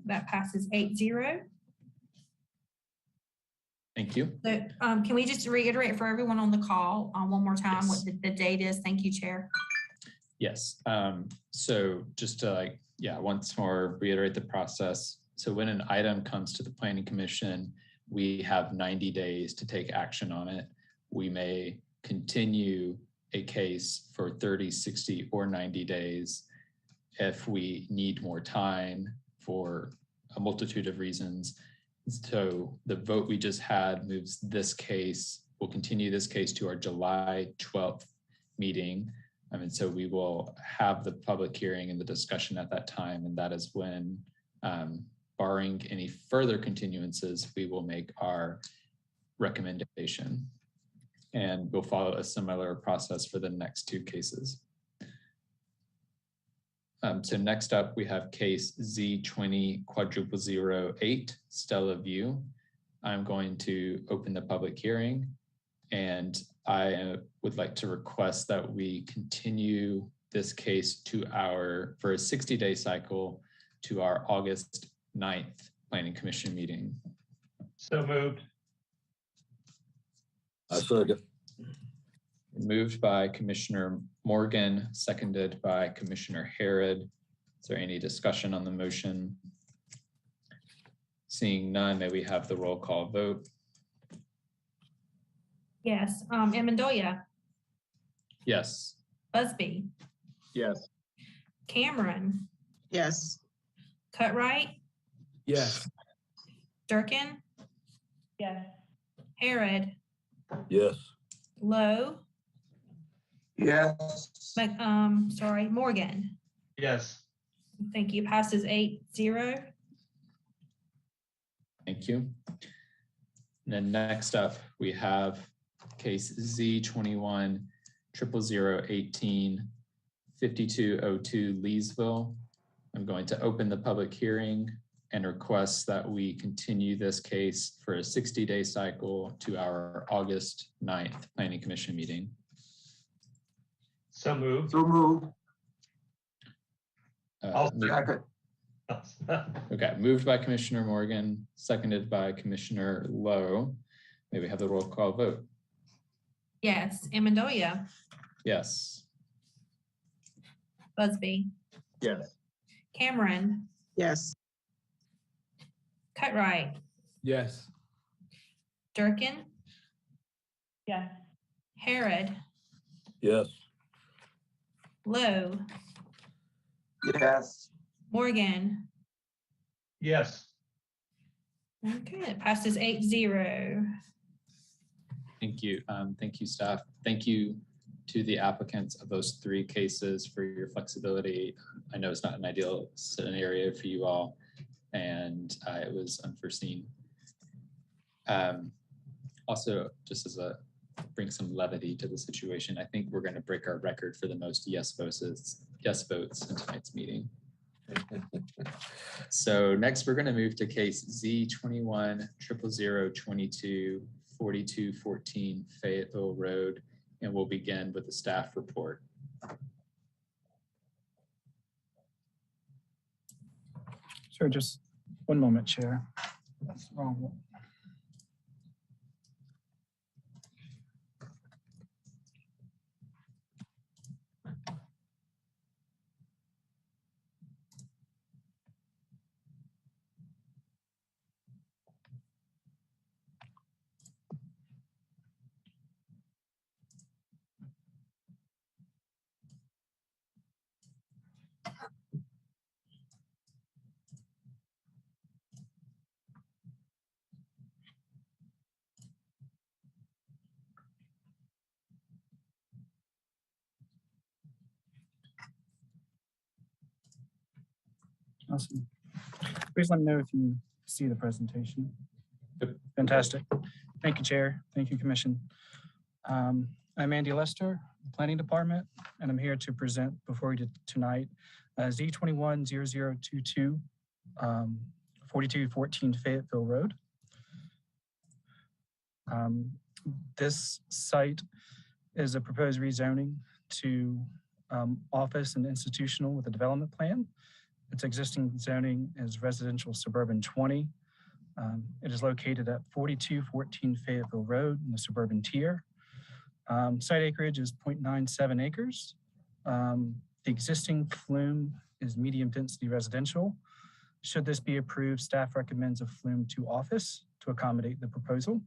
That passes 8-0. Thank you. So can we just reiterate for everyone on the call one more time what the date is? Thank you, Chair. Yes. So just to once more reiterate the process. So when an item comes to the Planning Commission, we have 90 days to take action on it. We may continue a case for 30, 60, or 90 days if we need more time for a multitude of reasons. So the vote we just had moves this case, we'll continue this case to our July 12th meeting. And so we will have the public hearing and the discussion at that time. And that is when, barring any further continuances, we will make our recommendation. And we'll follow a similar process for the next two cases. So next up, we have case Z20-008 Stella View. I'm going to open the public hearing, and I would like to request that we continue this case for a 60-day cycle to our August 9th Planning Commission meeting. So moved. I second. Moved by Commissioner Morgan, seconded by Commissioner Harrod. Is there any discussion on the motion? Seeing none, may we have the roll call vote? Yes, Amendolia, Yes. Busby, Yes. Cameron, Yes. Cutright, Yes. Durkin, Yes. Harrod, Yes. Lowe, Yes. Morgan. Yes. Thank you. Passes 8-0. Thank you. And then next up, we have case Z21-00018 5202 Leesville. I'm going to open the public hearing and request that we continue this case for a 60-day cycle to our August 9th Planning Commission meeting. So moved. So moved. Second. Okay, moved by Commissioner Morgan, seconded by Commissioner Lowe. May we have the roll call vote? Yes, Amendolia, Yes. Busby, Yes. Cameron, Yes. Cutright, Yes. Durkin, Yes. Harrod, Yes. Lowe, Yes. Morgan. Yes. Okay, it passes 8-0. Thank you. Thank you, staff. Thank you to the applicants of those 3 cases for your flexibility. I know it's not an ideal scenario for you all, and it was unforeseen. Also, just as a bring some levity to the situation, I think we're going to break our record for the most yes votes in tonight's meeting. So next, we're going to move to case Z21-00022 4214 Fayetteville Road, and we'll begin with the staff report. Sure, just one moment, Chair. That's the wrong one. Awesome. Please let me know if you see the presentation. Fantastic. Thank you, Chair. Thank you, Commission. I'm Andy Lester, Planning Department, and I'm here to present before you tonight Z21-0022 4214 Fayetteville Road. This site is a proposed rezoning to office and institutional with a development plan. Its existing zoning is residential suburban 20. It is located at 4214 Fayetteville Road in the suburban tier. Site acreage is 0.97 acres. The existing flume is medium density residential. Should this be approved, staff recommends a flume to office to accommodate the proposal.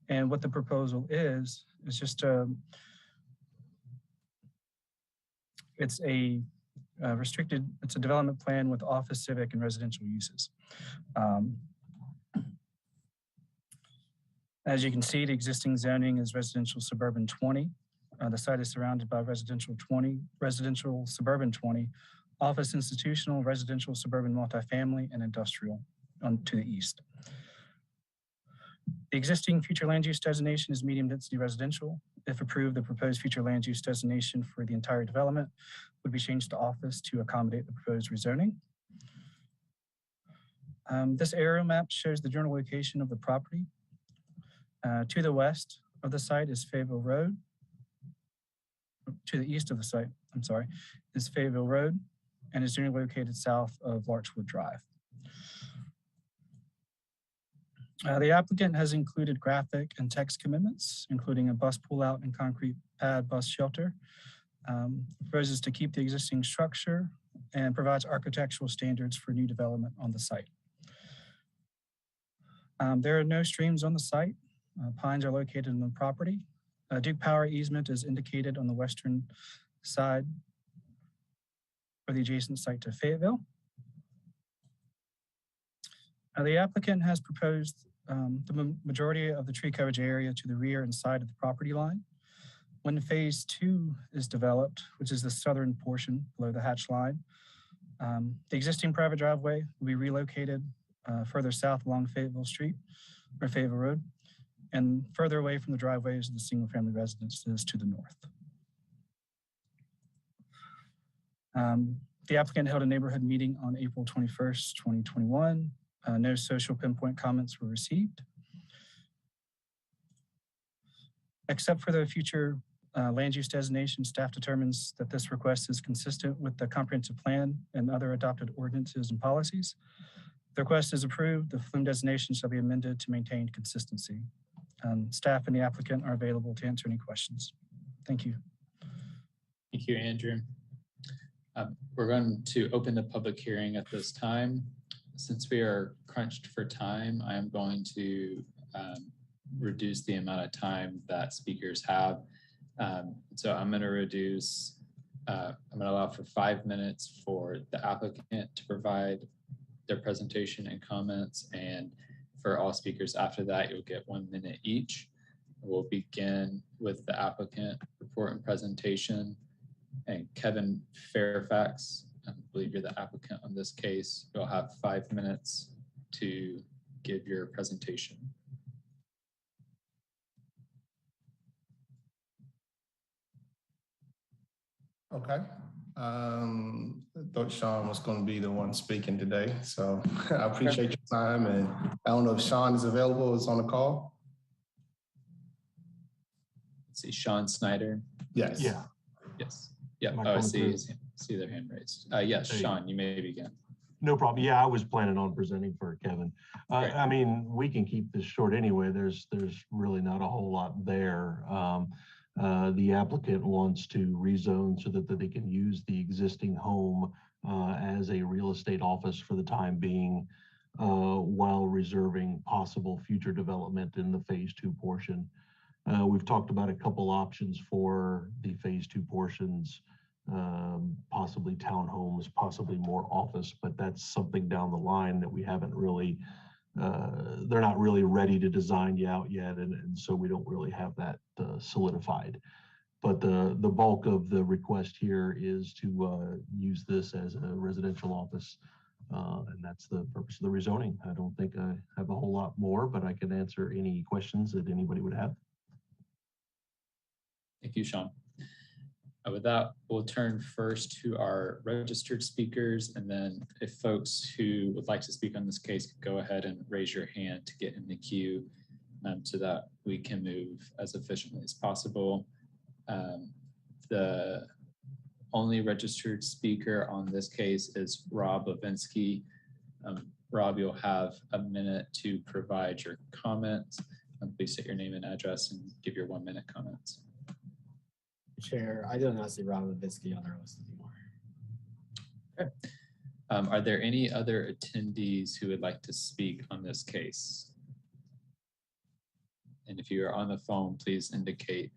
And what the proposal is just it's a restricted, it's a development plan with office, civic, and residential uses. As you can see, the existing zoning is residential suburban 20. The site is surrounded by residential 20, residential suburban 20, office institutional, residential suburban multifamily, and industrial to the east. The existing future land use designation is medium density residential. If approved, the proposed future land use designation for the entire development would be changed to office to accommodate the proposed rezoning. This aerial map shows the general location of the property. To the west of the site is Fayetteville Road. To the east of the site, I'm sorry, is Fayetteville Road and is generally located south of Larchwood Drive. The applicant has included graphic and text commitments, including a bus pullout and concrete pad bus shelter. Proposes to keep the existing structure and provides architectural standards for new development on the site. There are no streams on the site. Pines are located on the property. Duke Power easement is indicated on the western side for the adjacent site to Fayetteville. The applicant has proposed the majority of the tree coverage area to the rear and side of the property line. When phase 2 is developed, which is the southern portion below the hatch line, the existing private driveway will be relocated further south along Fayetteville Street or Fayetteville Road, and further away from the driveways of the single family residences to the north. The applicant held a neighborhood meeting on April 21st, 2021. No social pinpoint comments were received. Except for the future land use designation, staff determines that this request is consistent with the comprehensive plan and other adopted ordinances and policies. If the request is approved, the flume designation shall be amended to maintain consistency. Staff and the applicant are available to answer any questions. Thank you. Thank you, Andrew. We're going to open the public hearing at this time. Since we are crunched for time, I am going to reduce the amount of time that speakers have. So I'm going to reduce, I'm going to allow for 5 minutes for the applicant to provide their presentation and comments. And for all speakers after that, you'll get 1 minute each. We'll begin with the applicant report and presentation. And Kevin Fairfax, I believe you're the applicant on this case. You'll have 5 minutes to give your presentation. Okay. I thought Sean was going to be the one speaking today, so I appreciate your time. And I don't know if Sean is available, is on the call. Let's see, Sean Snyder. Yes. Yeah. Yes. Yeah. Oh, I see their hand raised. Yes, Sean, you may begin. No problem. Yeah, I was planning on presenting for Kevin. I mean, we can keep this short anyway. There's really not a whole lot there. The applicant wants to rezone so that they can use the existing home as a real estate office for the time being, while reserving possible future development in the phase 2 portion. We've talked about a couple options for the phase 2 portions, possibly townhomes, possibly more office, but that's something down the line that we haven't really, they're not really ready to design out yet, and so we don't really have that solidified. But the bulk of the request here is to use this as a residential office, and that's the purpose of the rezoning. I don't think I have a whole lot more, but I can answer any questions that anybody would have. Thank you, Sean. With that, we'll turn first to our registered speakers, and then if folks who would like to speak on this case could go ahead and raise your hand to get in the queue, so that we can move as efficiently as possible. The only registered speaker on this case is Rob Levinsky. Rob, you'll have a minute to provide your comments. Please state your name and address and give your 1 minute comments. Chair, I do not see Rob Levinsky on our list anymore. Okay. Are there any other attendees who would like to speak on this case? And if you are on the phone, please indicate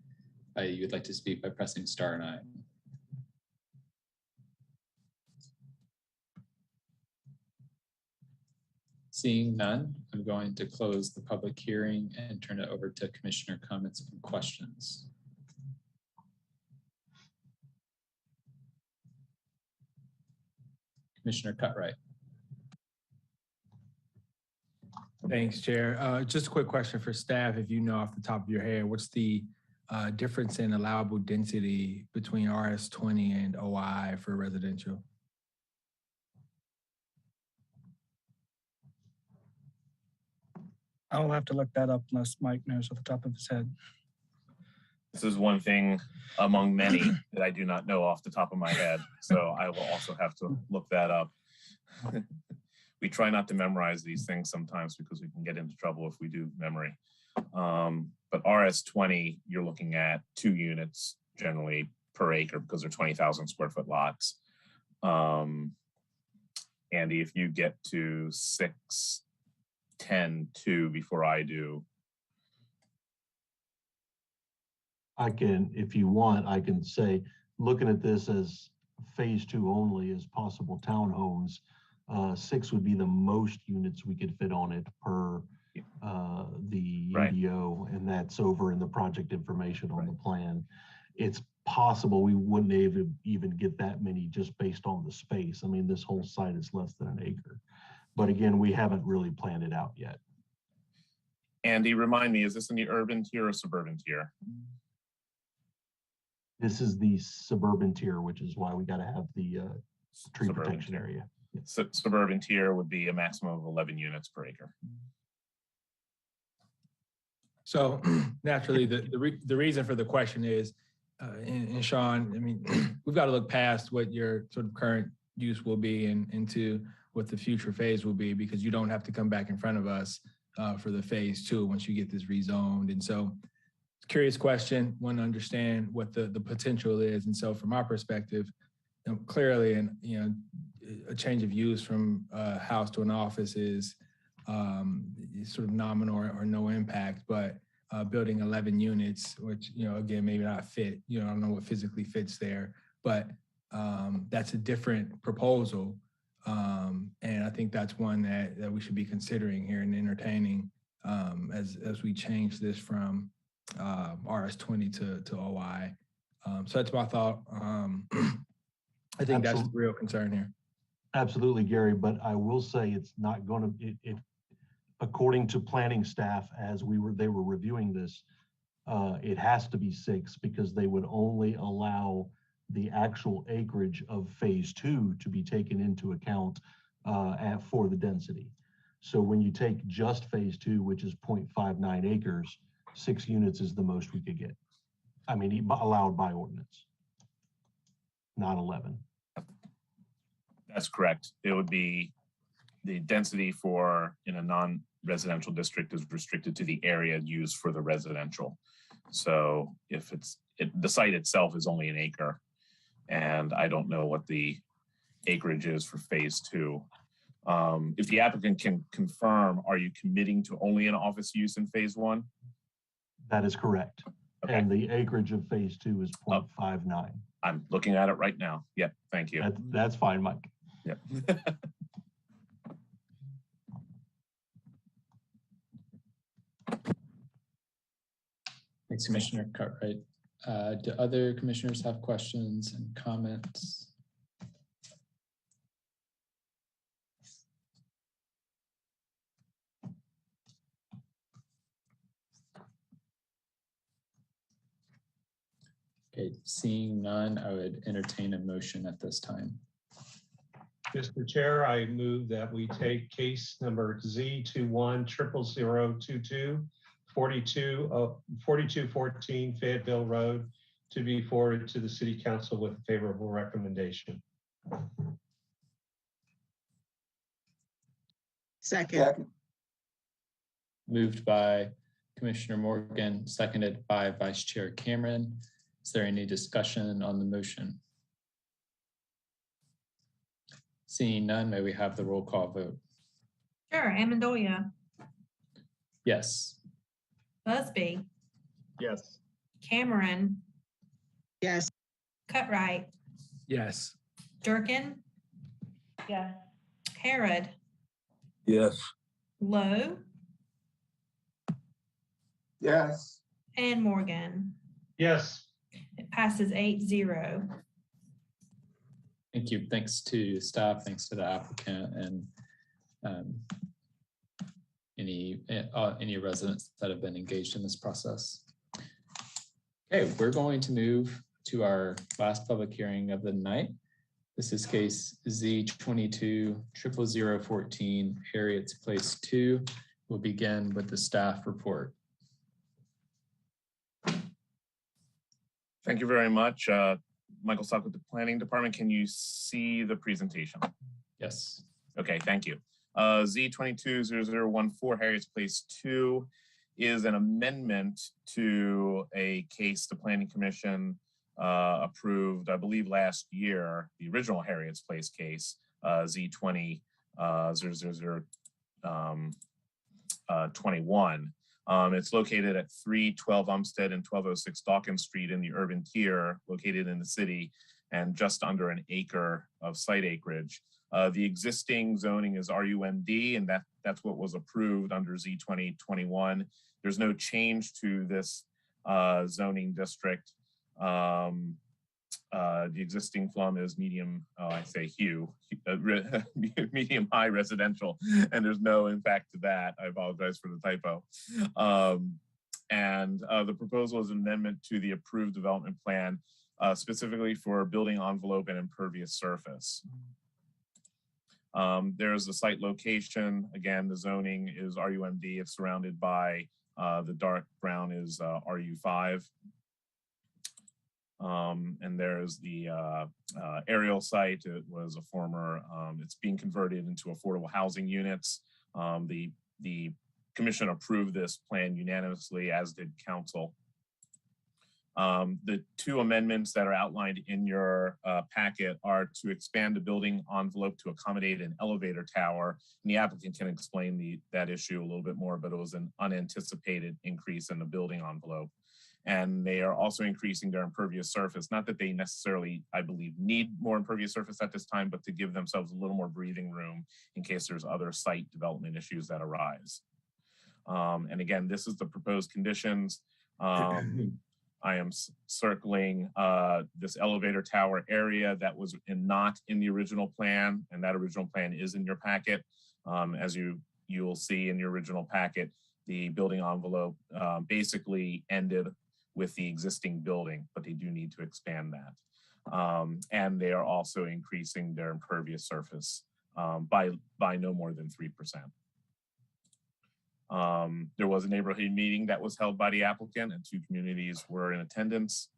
you would like to speak by pressing *9. Seeing none, I'm going to close the public hearing and turn it over to commissioner comments and questions. Commissioner Cutright. Thanks, Chair. Just a quick question for staff. If you know off the top of your head, what's the difference in allowable density between RS20 and OI for residential? I'll have to look that up unless Mike knows off the top of his head. This is one thing among many that I do not know off the top of my head. So I will also have to look that up. We try not to memorize these things sometimes because we can get into trouble if we do memory. But RS20, you're looking at 2 units generally per acre because they're 20,000 square foot lots. Andy, if you get to 610.2 before I do. I can, if you want, I can say, looking at this as phase 2 only as possible townhomes, 6 would be the most units we could fit on it per the UDO, and that's over in the project information on the plan. It's possible we wouldn't even get that many just based on the space. I mean, this whole site is less than an acre. But again, we haven't really planned it out yet. Andy, remind me, is this in the urban tier or suburban tier? This is the suburban tier, which is why we got to have the tree protection area. So suburban tier would be a maximum of 11 units per acre. So naturally, the reason for the question is, and Sean, I mean, we've got to look past what your sort of current use will be and into what the future phase will be, because you don't have to come back in front of us for the phase 2 once you get this rezoned. And so curious question, want to understand what the potential is. And so from our perspective, clearly, a change of use from a house to an office is sort of nominal or no impact, but building 11 units, which, again, maybe not fit, I don't know what physically fits there, but that's a different proposal. And I think that's one that we should be considering here and entertaining as we change this from RS20 to OI. So that's my thought. I think that's the real concern here. Absolutely, Gary, but I will say it's not going to, according to planning staff, as they were reviewing this, it has to be 6 because they would only allow the actual acreage of phase 2 to be taken into account for the density. So when you take just phase 2, which is 0.59 acres, 6 units is the most we could get. I mean, allowed by ordinance, not 11. That's correct. It would be the density in a non-residential district is restricted to the area used for the residential. So if the site itself is only an acre, and I don't know what the acreage is for phase 2. If the applicant can confirm, are you committing to only an office use in phase 1? That is correct. Okay. And the acreage of phase 2 is 0.59. I'm looking at it right now. Yep, thank you. That's fine, Mike. Yep. Thanks, Commissioner Cartwright. Do other commissioners have questions and comments? Okay, seeing none, I would entertain a motion at this time. Mr. Chair, I move that we take case number Z210022 4214 Fayetteville Road to be forwarded to the City Council with a favorable recommendation. Second. Moved by Commissioner Morgan, seconded by Vice Chair Cameron. Is there any discussion on the motion? Seeing none, may we have the roll call vote? Sure. Amendolia. Yes. Busby. Yes. Cameron. Yes. Cutright. Yes. Durkin. Yes. Harrod. Yes. Lowe. Yes. And Morgan. Yes. It passes 8-0. Thank you. Thanks to staff, thanks to the applicant, and any residents that have been engaged in this process. Okay, we're going to move to our last public hearing of the night. This is case Z22-00014 Harriet's Place 2. We'll begin with the staff report. Thank you very much. Michael Stock with the Planning Department. Can you see the presentation? Yes. Okay, thank you. Z22-0014 Harriet's Place 2 is an amendment to a case the Planning Commission approved, I believe, last year, the original Harriet's Place case, Z20-00021. It's located at 312 Umstead and 1206 Dawkins Street in the urban tier, located in the city, and just under an acre of site acreage. The existing zoning is RUMD, and that's what was approved under Z2021. There's no change to this zoning district. The existing FLUM is medium, medium high residential, and there's no impact to that. I apologize for the typo. The proposal is an amendment to the approved development plan, specifically for building envelope and impervious surface. There's the site location. Again, the zoning is RUMD. It's surrounded by the dark brown is RU5. And there's the aerial site. It was a former, it's being converted into affordable housing units. The commission approved this plan unanimously, as did council. The two amendments that are outlined in your packet are to expand the building envelope to accommodate an elevator tower. And the applicant can explain that issue a little bit more, but it was an unanticipated increase in the building envelope. And they are also increasing their impervious surface. Not that they necessarily, I believe, need more impervious surface at this time, but to give themselves a little more breathing room in case there's other site development issues that arise. And again, this is the proposed conditions. I am circling this elevator tower area that was not in the original plan, and that original plan is in your packet. As you will see in your original packet, the building envelope basically ended with the existing building, but they do need to expand that. And they are also increasing their impervious surface by no more than 3%. There was a neighborhood meeting that was held by the applicant, and 2 communities were in attendance.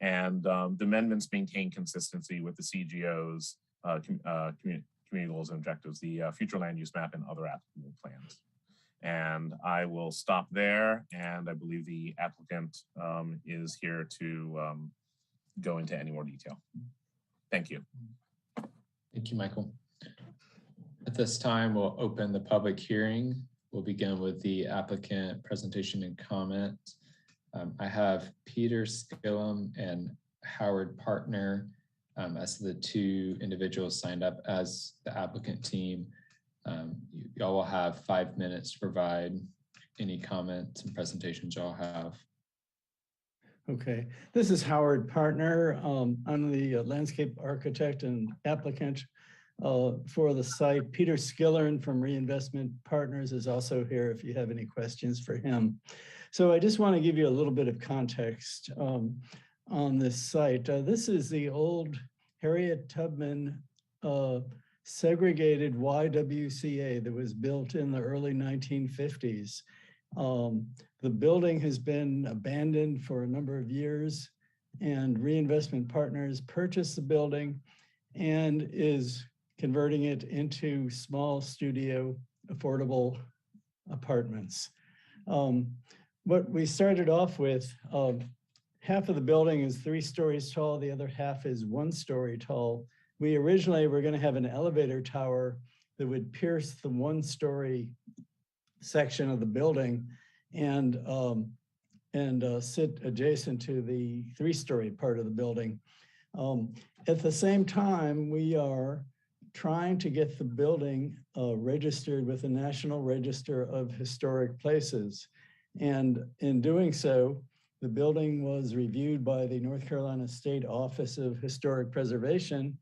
And the amendments maintain consistency with the CGO's community goals and objectives, the future land use map, and other applicable plans. And I will stop there, and I believe the applicant is here to go into any more detail. Thank you. Thank you, Michael. At this time, we'll open the public hearing. We'll begin with the applicant presentation and comment. I have Peter Skillum and Howard Partner as the 2 individuals signed up as the applicant team. Y'all will have 5 minutes to provide any comments and presentations y'all have. Okay, this is Howard Partner. I'm the landscape architect and applicant for the site. Peter Skillern from Reinvestment Partners is also here if you have any questions for him. So I just want to give you a little bit of context on this site. This is the old Harriet Tubman segregated YWCA that was built in the early 1950s. The building has been abandoned for a number of years, and Reinvestment Partners purchased the building and is converting it into small studio affordable apartments. What we started off with, half of the building is 3 stories tall, the other half is 1 story tall. We originally were going to have an elevator tower that would pierce the 1-story section of the building and sit adjacent to the 3-story part of the building. At the same time, we are trying to get the building registered with the National Register of Historic Places. And in doing so, the building was reviewed by the North Carolina State Office of Historic Preservation,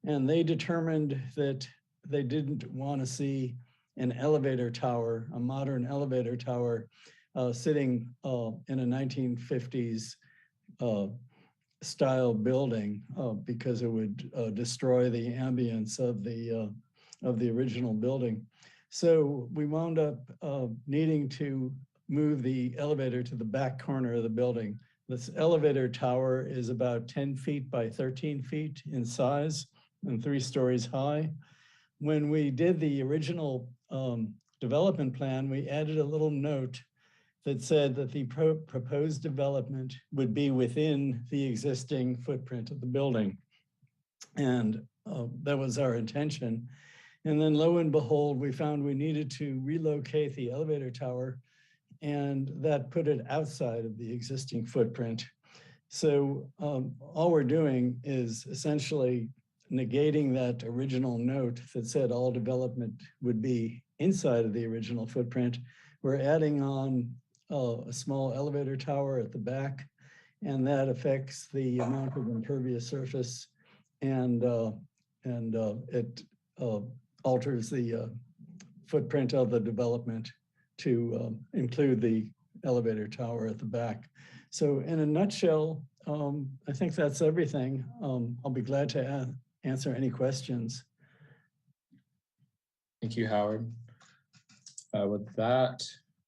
and they determined that they didn't want to see an elevator tower, a modern elevator tower, sitting in a 1950s style building because it would destroy the ambience of the original building. So we wound up needing to move the elevator to the back corner of the building. This elevator tower is about 10 feet by 13 feet in size and 3 stories high. When we did the original development plan, we added a little note that said that the proposed development would be within the existing footprint of the building. And that was our intention. And then lo and behold, we found we needed to relocate the elevator tower, and that put it outside of the existing footprint. So all we're doing is essentially negating that original note that said all development would be inside of the original footprint. We're adding on a small elevator tower at the back, and that affects the amount of impervious surface, and it alters the footprint of the development to include the elevator tower at the back. So in a nutshell, I think that's everything. I'll be glad to answer any questions. Thank you, Howard. With that,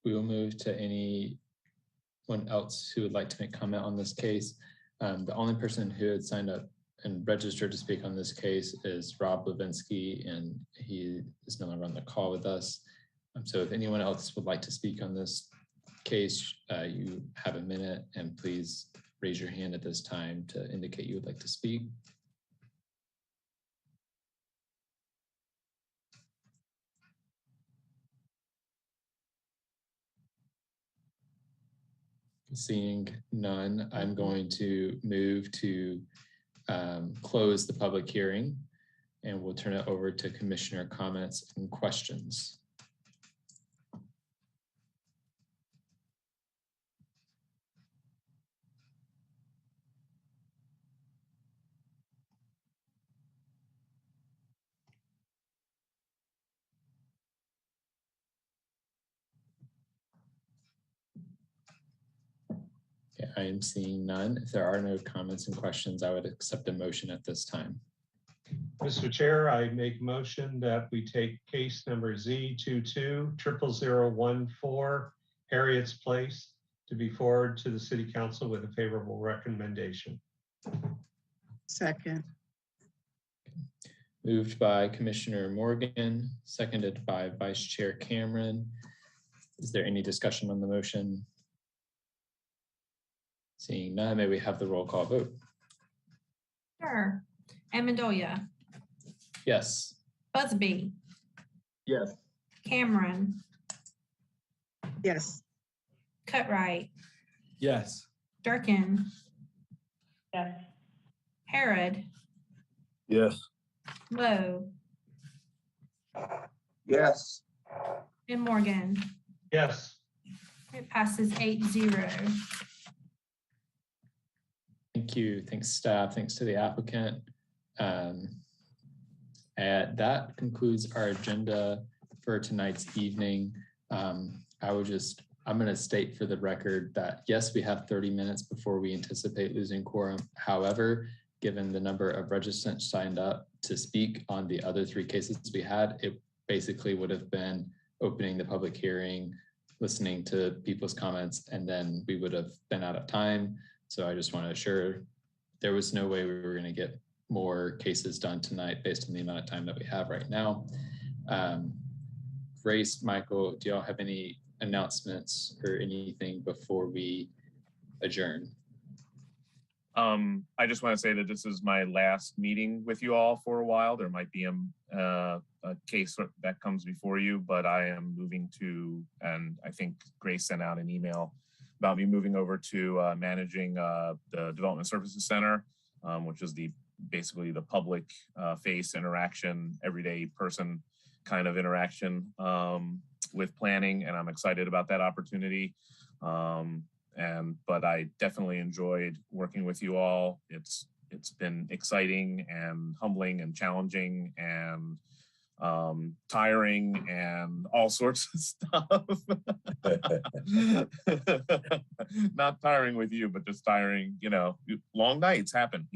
we will move to anyone else who would like to make comment on this case. The only person who had signed up and registered to speak on this case is Rob Levinsky, and he is no longer on the call with us. So if anyone else would like to speak on this case, you have a minute, and please raise your hand at this time to indicate you would like to speak. Seeing none, I'm going to move to close the public hearing, and we'll turn it over to commissioner comments and questions. Okay, I am seeing none. If there are no comments and questions, I would accept a motion at this time. Mr. Chair, I make motion that we take case number Z22-00014, Harriet's Place, to be forwarded to the City Council with a favorable recommendation. Second. Moved by Commissioner Morgan, seconded by Vice Chair Cameron. Is there any discussion on the motion? Seeing none, may we have the roll call vote? Sure. Amendolia, Yes. Busby, Yes. Cameron, Yes. Cutright, Yes. Durkin, Yes. Harrod, Yes. Lowe, Yes. and Morgan. Yes. It passes 8-0. Thank you. Thanks, staff. Thanks to the applicant. That concludes our agenda for tonight's evening. I'm going to state for the record that yes, we have 30 minutes before we anticipate losing quorum. However, given the number of registrants signed up to speak on the other 3 cases we had, it basically would have been opening the public hearing, listening to people's comments, and then we would have been out of time. So I just want to assure there was no way we were going to get more cases done tonight based on the amount of time that we have right now. Grace, Michael, do y'all have any announcements or anything before we adjourn? I just want to say that this is my last meeting with you all for a while. There might be a case that comes before you, but I am moving to, and I think Grace sent out an email about me moving over to managing the Development Services Center, which is basically the public face interaction, everyday person kind of interaction with planning, and I'm excited about that opportunity. But I definitely enjoyed working with you all. It's been exciting and humbling and challenging and tiring and all sorts of stuff. Not tiring with you, but just tiring, long nights happen,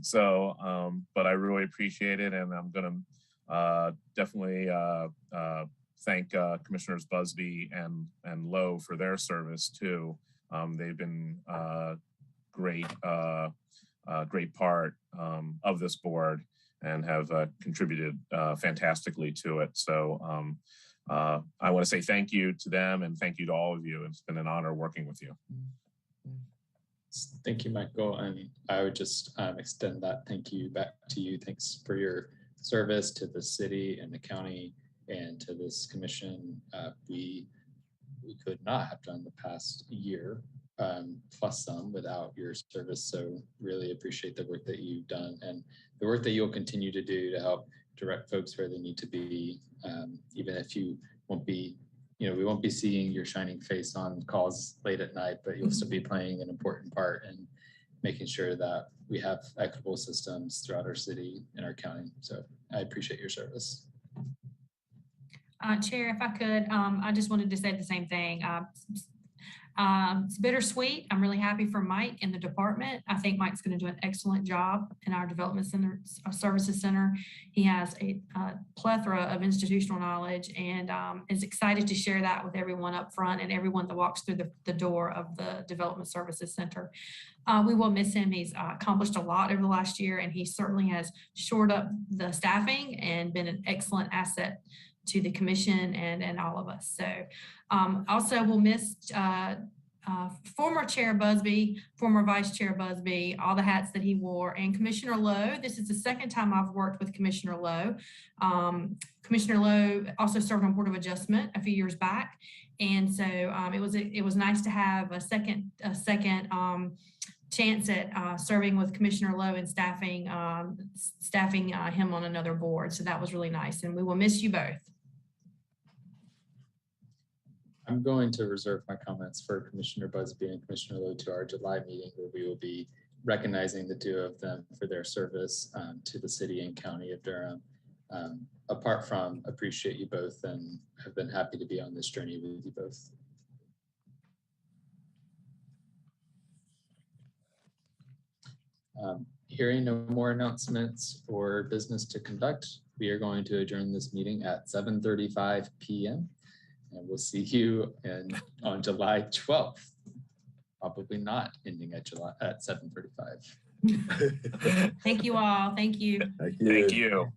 so but I really appreciate it, and I'm gonna definitely thank Commissioners Busby and Lowe for their service too. They've been great part of this board and have contributed fantastically to it. So I want to say thank you to them and thank you to all of you. It's been an honor working with you. Thank you, Michael. And I would just extend that thank you back to you. Thanks for your service to the city and the county and to this commission. We could not have done the past year plus some without your service. So really appreciate the work that you've done and the work that you'll continue to do to help direct folks where they need to be, even if you won't be, we won't be seeing your shining face on calls late at night, but you'll still be playing an important part in making sure that we have equitable systems throughout our city and our county. So I appreciate your service. Chair, if I could, I just wanted to say the same thing. It's bittersweet. I'm really happy for Mike and the department. I think Mike's going to do an excellent job in our Development Center, Services Center. He has a plethora of institutional knowledge and is excited to share that with everyone up front and everyone that walks through the door of the Development Services Center. We will miss him. He's accomplished a lot over the last year, and he certainly has shored up the staffing and been an excellent asset the commission and all of us. So also we'll miss former Chair Busby, former Vice Chair Busby, all the hats that he wore, and Commissioner Lowe. This is the second time I've worked with Commissioner Lowe. Commissioner Lowe also served on Board of Adjustment a few years back. And so it was nice to have a second chance at serving with Commissioner Lowe and staffing him on another board. So that was really nice, and we will miss you both. I'm going to reserve my comments for Commissioner Busby and Commissioner Lowe to our July meeting, where we will be recognizing the two of them for their service to the city and county of Durham. Apart from appreciate you both and have been happy to be on this journey with you both. Hearing no more announcements or business to conduct, we are going to adjourn this meeting at 7:35 p.m. and we'll see you on July 12th. Probably not ending at 7:35. Thank you all. Thank you. Thank you. Thank you.